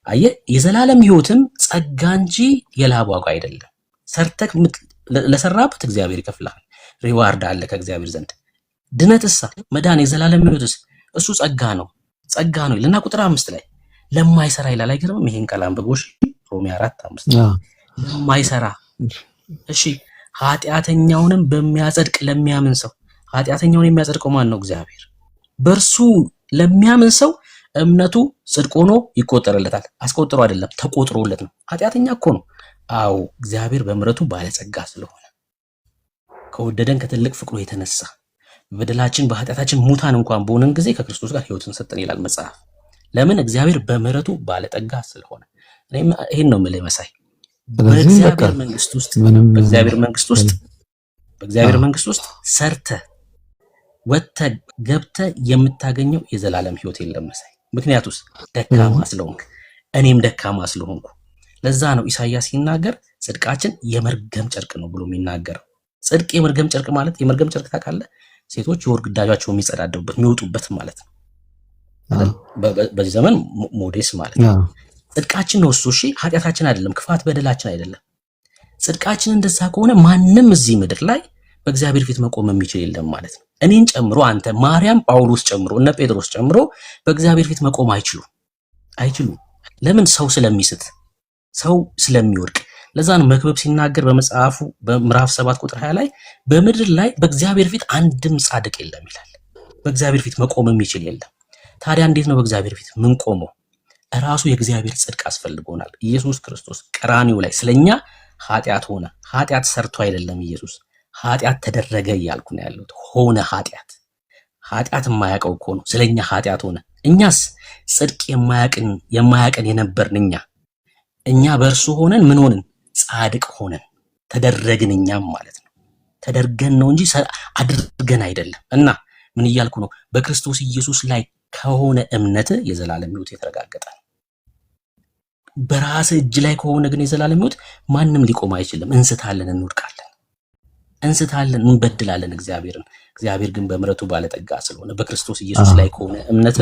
አየህ፣ የዘላለም ህይወትም ጸጋ እንጂ የላብ ዋጋ አይደለም። ሰርተክ ለሰራበት እግዚአብሔር ይከፍላል፣ ሪዋርድ አለ ከእግዚአብሔር ዘንድ። ድነትሳ መዳን የዘላለም ህይወትስ እሱ ጸጋ ነው፣ ጸጋ ነው ይልና ቁጥር 5 ላይ ለማይሰራ ይላል። አይገርምም? ይሄን ቃል አንብቦሽ ሮሜ 4:5 ለማይሰራ እሺ፣ ኃጢአተኛውንም በሚያጸድቅ ለሚያምን ሰው። ኃጢአተኛውን የሚያጸድቀው ማን ነው? እግዚአብሔር። በእርሱ ለሚያምን ሰው እምነቱ ጽድቅ ሆኖ ይቆጠርለታል። አስቆጥሮ አይደለም ተቆጥሮለት ነው። ኃጢአተኛ እኮ ነው። አዎ እግዚአብሔር በምሕረቱ ባለጸጋ ስለሆነ ከወደደን ከትልቅ ፍቅሩ የተነሳ በበደላችን በኃጢአታችን ሙታን እንኳን በሆነን ጊዜ ከክርስቶስ ጋር ህይወትን ሰጠን ይላል መጽሐፍ። ለምን? እግዚአብሔር በምሕረቱ ባለጠጋ ስለሆነ። እኔም ይሄን ነው የምልህ መሳይ። በእግዚአብሔር መንግስት ውስጥ ሰርተ ወጥተ ገብተ የምታገኘው የዘላለም ህይወት የለም መሳይ። ምክንያቱስ ደካማ ስለሆንክ እኔም ደካማ ስለሆንኩ። ለዛ ነው ኢሳይያስ ሲናገር ጽድቃችን የመርገም ጨርቅ ነው ብሎ የሚናገረው። ጽድቅ የመርገም ጨርቅ ማለት የመርገም ጨርቅ ታውቃለህ? ሴቶች የወር ግዳጃቸው የሚጸዳደቡበት የሚወጡበት ማለት ነው። በዚህ ዘመን ሞዴስ ማለት ነው። ጽድቃችን ነው እሱ። እሺ ኃጢአታችን አይደለም፣ ክፋት በደላችን አይደለም። ጽድቃችን እንደዛ ከሆነ ማንም እዚህ ምድር ላይ በእግዚአብሔር ፊት መቆም የሚችል የለም ማለት ነው። እኔን ጨምሮ አንተ፣ ማርያም፣ ጳውሎስ ጨምሮ እነ ጴጥሮስ ጨምሮ በእግዚአብሔር ፊት መቆም አይችሉም። ለምን? ሰው ስለሚስት፣ ሰው ስለሚወድቅ። ለዛ ነው መክብብ ሲናገር በመጽሐፉ በምዕራፍ 7 ቁጥር 20 ላይ በምድር ላይ በእግዚአብሔር ፊት አንድም ጻድቅ የለም ይላል። በእግዚአብሔር ፊት መቆም የሚችል የለም። ታዲያ እንዴት ነው በእግዚአብሔር ፊት ምን ቆመው? ራሱ የእግዚአብሔር ጽድቅ አስፈልጎናል። ኢየሱስ ክርስቶስ ቀራኒው ላይ ስለኛ ኃጢአት ሆነ። ኃጢአት ሰርቶ አይደለም ኢየሱስ፣ ኃጢአት ተደረገ እያልኩ ነው ያለሁት። ሆነ ኃጢአት የማያውቀው እኮ ነው ስለኛ ኃጢአት ሆነ። እኛስ ጽድቅ የማያውቀን የነበርን እኛ በእርሱ ሆነን ምን ሆንን? ጻድቅ ሆነን ተደረግን። እኛም ማለት ነው ተደርገን ነው እንጂ አድርገን አይደለም። እና ምን እያልኩ ነው? በክርስቶስ ኢየሱስ ላይ ከሆነ እምነት የዘላለም ሕይወት የተረጋገጠ ነው። በራስ እጅ ላይ ከሆነ ግን የዘላለም ሕይወት ማንም ሊቆም አይችልም። እንስታለን፣ እንወድቃለን፣ እንበድላለን እግዚአብሔርን። እግዚአብሔር ግን በምሕረቱ ባለጠጋ ስለሆነ በክርስቶስ ኢየሱስ ላይ ከሆነ እምነት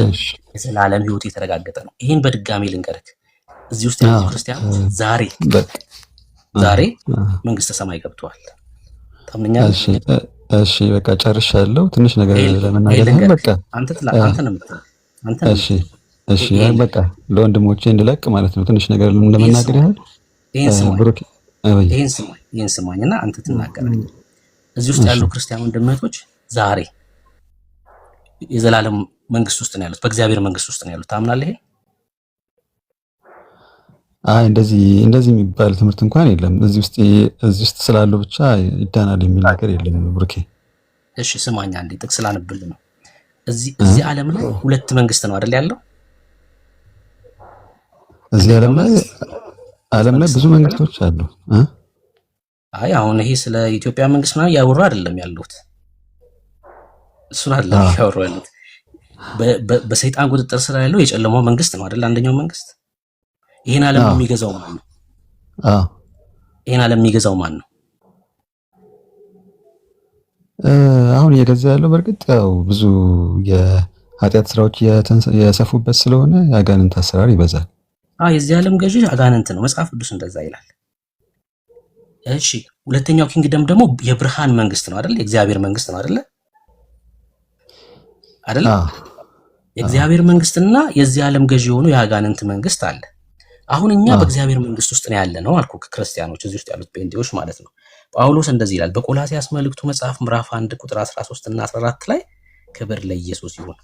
የዘላለም ሕይወት የተረጋገጠ ነው። ይሄን በድጋሚ ልንገርህ። እዚህ ውስጥ ያሉ ክርስቲያኖች ዛሬ መንግስተ ሰማይ ገብተዋል። ታምነኛለህ? እሺ በቃ ጨርሻለሁ። ትንሽ ነገር ለመናገር ነው። በቃ እሺ በቃ ለወንድሞቼ እንድለቅ ማለት ነው። ትንሽ ነገር ለመናገር ያህል ይሄን ስማኝና አንተ ትናገራለህ። እዚህ ውስጥ ያሉ ክርስቲያን ወንድሞች ዛሬ የዘላለም መንግስት ውስጥ ነው ያሉት፣ በእግዚአብሔር መንግስት ውስጥ ነው ያሉት። ታምናለህ? ይሄ አይ እንደዚህ የሚባል ትምህርት እንኳን የለም። እዚህ ውስጥ ስላሉ ብቻ ይዳናል የሚል ነገር የለም ብሩኬ። እሺ ስማኝ አንዴ ጥቅስ ላነብልህ ነው። እዚህ ዓለም ላይ ሁለት መንግስት ነው አይደል ያለው? እዚህ ዓለም ላይ ብዙ መንግስቶች አሉ። አይ አሁን ይሄ ስለ ኢትዮጵያ መንግስት ነው ያወራ አይደለም ያሉት። እሱን አይደለም ያወራ ያሉት። በሰይጣን ቁጥጥር ስር ያለው የጨለማው መንግስት ነው አይደል? አንደኛው መንግስት ይሄን ዓለም የሚገዛው ማን ነው? ይሄን ዓለም የሚገዛው ማን ነው? አሁን እየገዛ ያለው በእርግጥ ያው ብዙ የኃጢአት ስራዎች የሰፉበት ስለሆነ የአጋንንት አሰራር ይበዛል። የዚህ ዓለም ገዢ አጋንንት ነው፣ መጽሐፍ ቅዱስ እንደዛ ይላል። እሺ ሁለተኛው ኪንግደም ደግሞ የብርሃን መንግስት ነው አይደል? የእግዚአብሔር መንግስት ነው አይደል? የእግዚአብሔር መንግስትና የዚህ ዓለም ገዢ የሆኑ የአጋንንት መንግስት አለ። አሁን እኛ በእግዚአብሔር መንግስት ውስጥ ነው ያለ ነው አልኩ። ክርስቲያኖች እዚህ ውስጥ ያሉት ጴንጤዎች ማለት ነው። ጳውሎስ እንደዚህ ይላል በቆላስይስ መልእክቱ መጽሐፍ ምዕራፍ 1 ቁጥር 13 እና 14 ላይ ክብር ለኢየሱስ ይሁን፣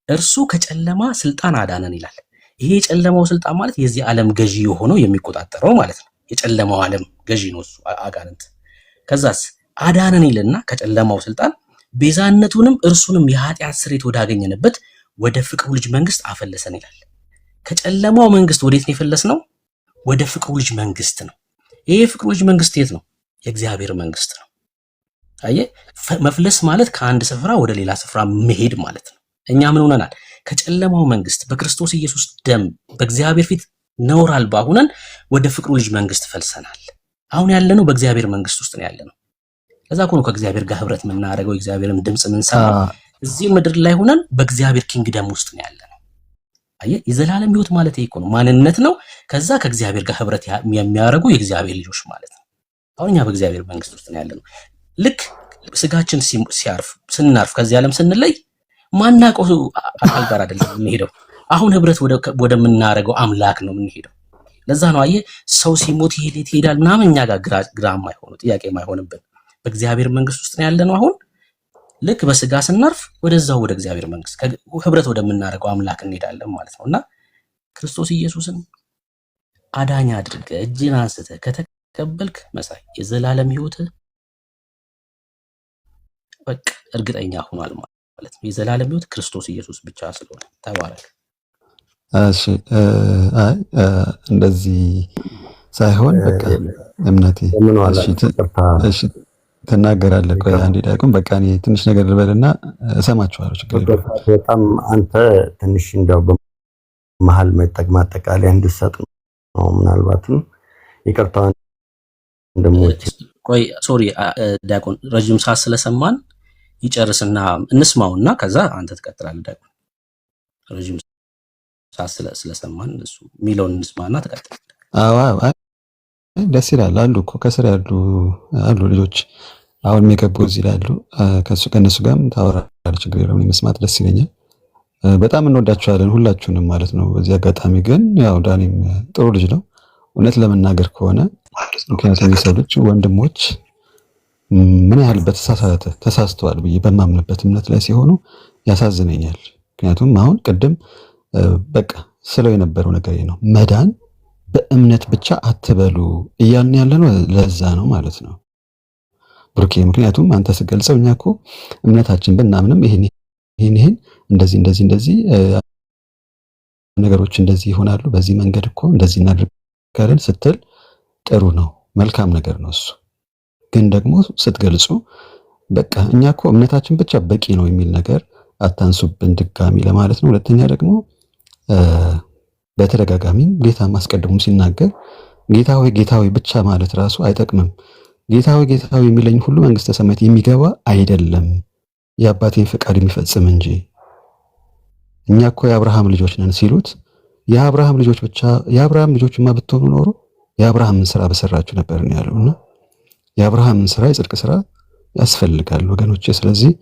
እርሱ ከጨለማ ስልጣን አዳነን ይላል። ይሄ የጨለማው ስልጣን ማለት የዚህ ዓለም ገዢ የሆነው የሚቆጣጠረው ማለት ነው። የጨለማው ዓለም ገዢ ነው እሱ አጋንንት። ከዛስ አዳነን ይልና ከጨለማው ስልጣን ቤዛነቱንም እርሱንም የኃጢአት ስርየት ወዳገኘንበት ወደ ፍቅሩ ልጅ መንግስት አፈለሰን ይላል። ከጨለማው መንግስት ወዴት ነው የፈለስነው? ወደ ፍቅሩ ልጅ መንግስት ነው። ይሄ ፍቅሩ ልጅ መንግስት የት ነው? የእግዚአብሔር መንግስት ነው። አየህ፣ መፍለስ ማለት ከአንድ ስፍራ ወደ ሌላ ስፍራ መሄድ ማለት ነው። እኛ ምን ሆነናል? ከጨለማው መንግስት በክርስቶስ ኢየሱስ ደም በእግዚአብሔር ፊት ነውር አልባ ሆነን ወደ ፍቅሩ ልጅ መንግስት ፈልሰናል። አሁን ያለነው በእግዚአብሔር መንግስት ውስጥ ነው ያለነው። ከዛ እኮ ነው ከእግዚአብሔር ጋር ህብረት የምናደርገው፣ የእግዚአብሔርን ድምጽ የምንሰማው። እዚህ ምድር ላይ ሆነን በእግዚአብሔር ኪንግደም ውስጥ ነው ያለነው። አየህ፣ የዘላለም ህይወት ማለት ይሄ እኮ ነው፣ ማንነት ነው። ከዛ ከእግዚአብሔር ጋር ህብረት የሚያደርጉ የእግዚአብሔር ልጆች ማለት ነው። አሁን እኛ በእግዚአብሔር መንግስት ውስጥ ነው ያለነው። ልክ ስጋችን ስናርፍ ከዚህ ዓለም ስንለይ ማናውቀው አካል ጋር አይደለም የምንሄደው። አሁን ህብረት ወደምናደርገው አምላክ ነው የምንሄደው። ለዛ ነው አየህ ሰው ሲሞት ይሄዳል ምናምን እኛ ጋር ግራ የማይሆነው ጥያቄ የማይሆንብን በእግዚአብሔር መንግስት ውስጥ ነው ያለነው። አሁን ልክ በስጋ ስናርፍ ወደዛው ወደ እግዚአብሔር መንግስት ህብረት ወደምናደርገው አምላክ እንሄዳለን ማለት ነውና ክርስቶስ ኢየሱስን አዳኝ አድርገህ እጅን አንስተህ ከተቀበልክ መሳይ የዘላለም ህይወት በቃ እርግጠኛ ሆኗል ማለት ነው። የዘላለም ህይወት ክርስቶስ ኢየሱስ ብቻ ስለሆነ ተባረክ። እሺ እንደዚህ ሳይሆን በቃ እምነቴ እሺ ትናገራለህ። ቆይ አንዴ ዳግም በቃ እኔ ትንሽ ነገር ልበልና እሰማችኋለሁ። ችግር የለም። በጣም አንተ ትንሽ እንደው በመሃል ማጠቃለያ እንድትሰጥ ነው። ምናልባትም ይቅርታ እንደሞች ቆይ ሶሪ ዲያቆን ረጅም ሰዓት ስለሰማን ይጨርስና እንስማውና ከዛ አንተ ትቀጥላለህ። ዲያቆን ረጅም ሰዓት ስለሰማን እሱ ሚሊዮን እንስማና ትቀጥላለህ። አዎ ደስ ይላል። አሉ እኮ ከስር አሉ ልጆች አሁን የሚገቡ እዚህ ላይ አሉ። ከነሱ ጋርም ታወራለህ። ችግር የለውም። መስማት ደስ ይለኛል። በጣም እንወዳችኋለን ሁላችሁንም ማለት ነው። በዚህ አጋጣሚ ግን ያው ዳኒም ጥሩ ልጅ ነው እውነት ለመናገር ከሆነ ምክንያቱም የሰው ልጅ ወንድሞች ምን ያህል ተሳስተዋል ብዬ በማምንበት እምነት ላይ ሲሆኑ ያሳዝነኛል። ምክንያቱም አሁን ቅድም በቃ ስለው የነበረው ነገር ነው መዳን በእምነት ብቻ አትበሉ እያልን ያለነው ለዛ ነው ማለት ነው ብሩኬ። ምክንያቱም አንተ ስገልጸው እኛ እኮ እምነታችን ብናምንም ይሄን እንደዚህ ነገሮች እንደዚህ ይሆናሉ፣ በዚህ መንገድ እኮ እንደዚህ እናደርጋለን ስትል ጥሩ ነው፣ መልካም ነገር ነው። እሱ ግን ደግሞ ስትገልጹ በቃ እኛ እኮ እምነታችን ብቻ በቂ ነው የሚል ነገር አታንሱብን ድጋሚ ለማለት ነው። ሁለተኛ ደግሞ በተደጋጋሚም ጌታ ማስቀደሙ ሲናገር ጌታ ሆይ ብቻ ማለት ራሱ አይጠቅምም። ጌታ ሆይ የሚለኝ ሁሉ መንግስተ ሰማያት የሚገባ አይደለም የአባቴን ፈቃድ የሚፈጽም እንጂ። እኛ እኮ የአብርሃም ልጆች ነን ሲሉት የአብርሃም ልጆችማ ብትሆኑ ኖሮ የአብርሃምን ስራ በሰራችሁ ነበር ነው ያለውና የአብርሃምን ስራ የጽድቅ ስራ ያስፈልጋል ወገኖቼ። ስለዚህ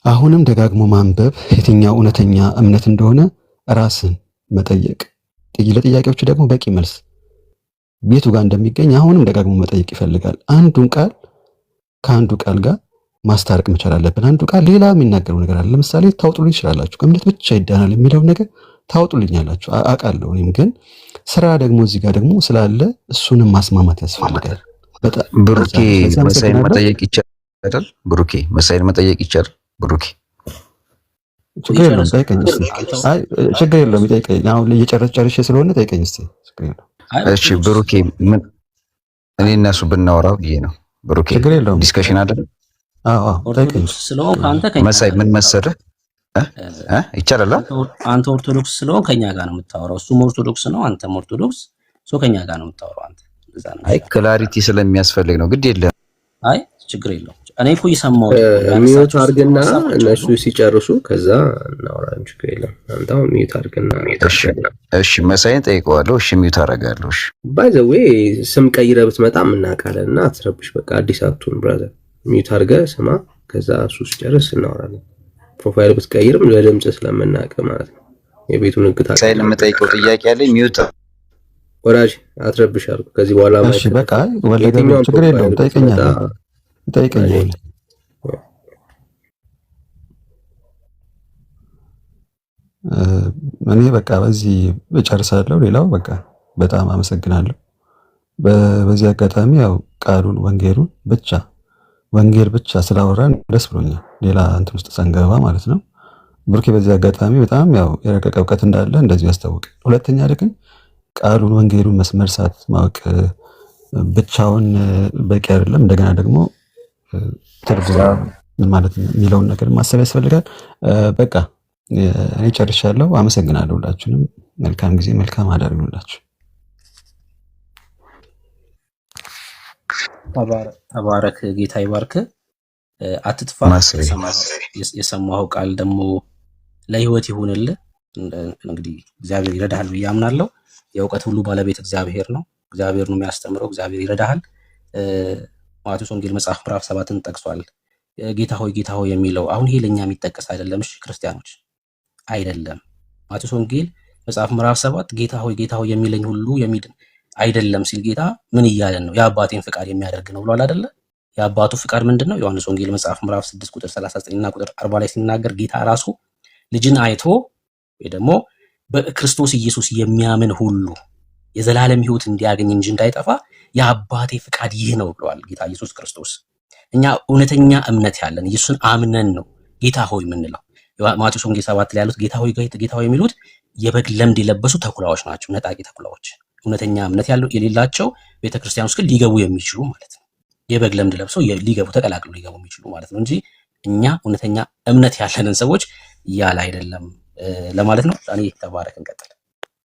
አሁንም ደጋግሞ ማንበብ የትኛው እውነተኛ እምነት እንደሆነ ራስን መጠየቅ፣ ለጥያቄዎች ደግሞ በቂ መልስ ቤቱ ጋር እንደሚገኝ አሁንም ደጋግሞ መጠየቅ ይፈልጋል። አንዱን ቃል ከአንዱ ቃል ጋር ማስታረቅ መቻል አለብን። አንዱ ቃል ሌላ የሚናገረው ነገር አለ። ለምሳሌ ታውጡልኝ ይችላላችሁ፣ ከእምነት ብቻ ይዳናል የሚለው ነገር ታውጡልኛላችሁ አውቃለሁ። እኔም ግን ስራ ደግሞ እዚህ ጋር ደግሞ ስላለ እሱንም ማስማማት ያስፈልጋል። ብሩኬ መሳይን መጠየቅ ይቻላል። ብሩኬ መሳይን መጠየቅ ይቻላል። ብሩኬ ችግር የለውም ጠይቀኝ እስኪ። አይ ችግር የለውም ይጠይቀኝ። አሁን እየጨረስሽ ስለሆነ ጠይቀኝ እስኪ። ችግር የለውም። እሺ ብሩኬ ምን እኔ እና እሱ ብናወራው ብዬ ነው። ብሩኬ ችግር የለውም ዲስከሽን አይደለም። ጠይቀኝ ስለሆንክ አንተ መሳይ ምን መሰለህ ይቻላል። አንተ ኦርቶዶክስ ስለሆንክ ከኛ ጋር ነው የምታወራው። እሱም ኦርቶዶክስ ነው፣ አንተም ኦርቶዶክስ ሰው ከኛ ጋር ነው የምታወራው አንተ። አይ ክላሪቲ ስለሚያስፈልግ ነው። ግድ የለም። አይ ችግር የለውም። እኔ እኮ እየሰማሁ ሚዩት አድርግና እነሱ ሲጨርሱ ከዛ እናወራለን። ችግር የለም። አንተው ሚዩት አድርግና እሺ መሳይን ጠይቀዋለሁ። እሺ ሚዩት አደርጋለሁ። እሺ ባይ ዘ ዌይ ስም ቀይረህ ብትመጣም እናውቃለን እና አትረብሽ። በቃ አዲስ አትሁን ብራዘር። ሚዩት አድርገህ ስማ፣ ከዛ እሱ ሲጨርስ እናወራለን። ፕሮፋይል ብትቀይርም ለድምጽ ስለምናውቅ ማለት ነው። የቤቱን ህግ ታውቃለህ። መሳይን የምጠይቀው ጥያቄ አለኝ። ሚዩት ወራጅ አትረብሽ አልኩ። ከዚህ በኋላ እሺ በቃ ወለደው ችግር የለውም። ጠይቀኛለህ እኔ በቃ በዚህ እጨርሳለሁ። ሌላው በቃ በጣም አመሰግናለሁ። በዚህ አጋጣሚ ያው ቃሉን ወንጌል ብቻ ስላወራን ደስ ብሎኛል። ሌላ እንትን ውስጥ ሳንገባ ማለት ነው። ብሩኬ በዚህ አጋጣሚ በጣም ያው የረቀቀ እውቀት እንዳለ እንደዚሁ ያስታውቃል። ሁለተኛ ግን ቃሉን ወንጌሉን መስመር ሰዓት ማወቅ ብቻውን በቂ አይደለም። እንደገና ደግሞ ትርጉም ምን ማለት ነው የሚለውን ነገር ማሰብ ያስፈልጋል። በቃ እኔ ጨርሻለሁ። አመሰግናለሁ። ሁላችሁንም መልካም ጊዜ፣ መልካም አዳር ይሁንላችሁ። ተባረክ፣ ጌታ ይባርክ። አትጥፋ። የሰማኸው ቃል ደግሞ ለህይወት ይሁንልህ። እንግዲህ እግዚአብሔር ይረዳሃል ብዬ አምናለሁ። የእውቀት ሁሉ ባለቤት እግዚአብሔር ነው። እግዚአብሔር ነው የሚያስተምረው። እግዚአብሔር ይረዳሃል። ማቴዎስ ወንጌል መጽሐፍ ምዕራፍ 7ን ጠቅሷል። ጌታ ሆይ የሚለው አሁን ይሄ ለኛ የሚጠቀስ አይደለም። እሺ ክርስቲያኖች አይደለም። ማቴዎስ ወንጌል መጽሐፍ ምዕራፍ 7 ጌታ ሆይ የሚለኝ ሁሉ የሚድን አይደለም ሲል ጌታ ምን እያለን ነው? የአባቴን ፍቃድ የሚያደርግ ነው ብሏል አይደለ? የአባቱ ፍቃድ ምንድነው? ዮሐንስ ወንጌል መጽሐፍ ምዕራፍ 6 ቁጥር 39 እና ቁጥር 40 ላይ ሲናገር ጌታ ራሱ ልጅን አይቶ ወይ ደግሞ በክርስቶስ ኢየሱስ የሚያምን ሁሉ የዘላለም ሕይወት እንዲያገኝ እንጂ እንዳይጠፋ የአባቴ ፍቃድ ይህ ነው ብሏል ጌታ ኢየሱስ ክርስቶስ። እኛ እውነተኛ እምነት ያለን ኢየሱስን አምነን ነው ጌታ ሆይ የምንለው። ማቴዎስ ወንጌል 7 ላይ ያሉት ጌታ ሆይ የሚሉት የበግ ለምድ የለበሱ ተኩላዎች ናቸው፣ ነጣቂ ተኩላዎች። እውነተኛ እምነት የሌላቸው ቤተክርስቲያን ውስጥ ሊገቡ የሚችሉ ማለት ነው። የበግ ለምድ ለብሰው ተቀላቅለው ሊገቡ የሚችሉ ማለት ነው እንጂ እኛ እውነተኛ እምነት ያለንን ሰዎች ያለ አይደለም ለማለት ነው። እኔ ተባረክ፣ እንቀጥል።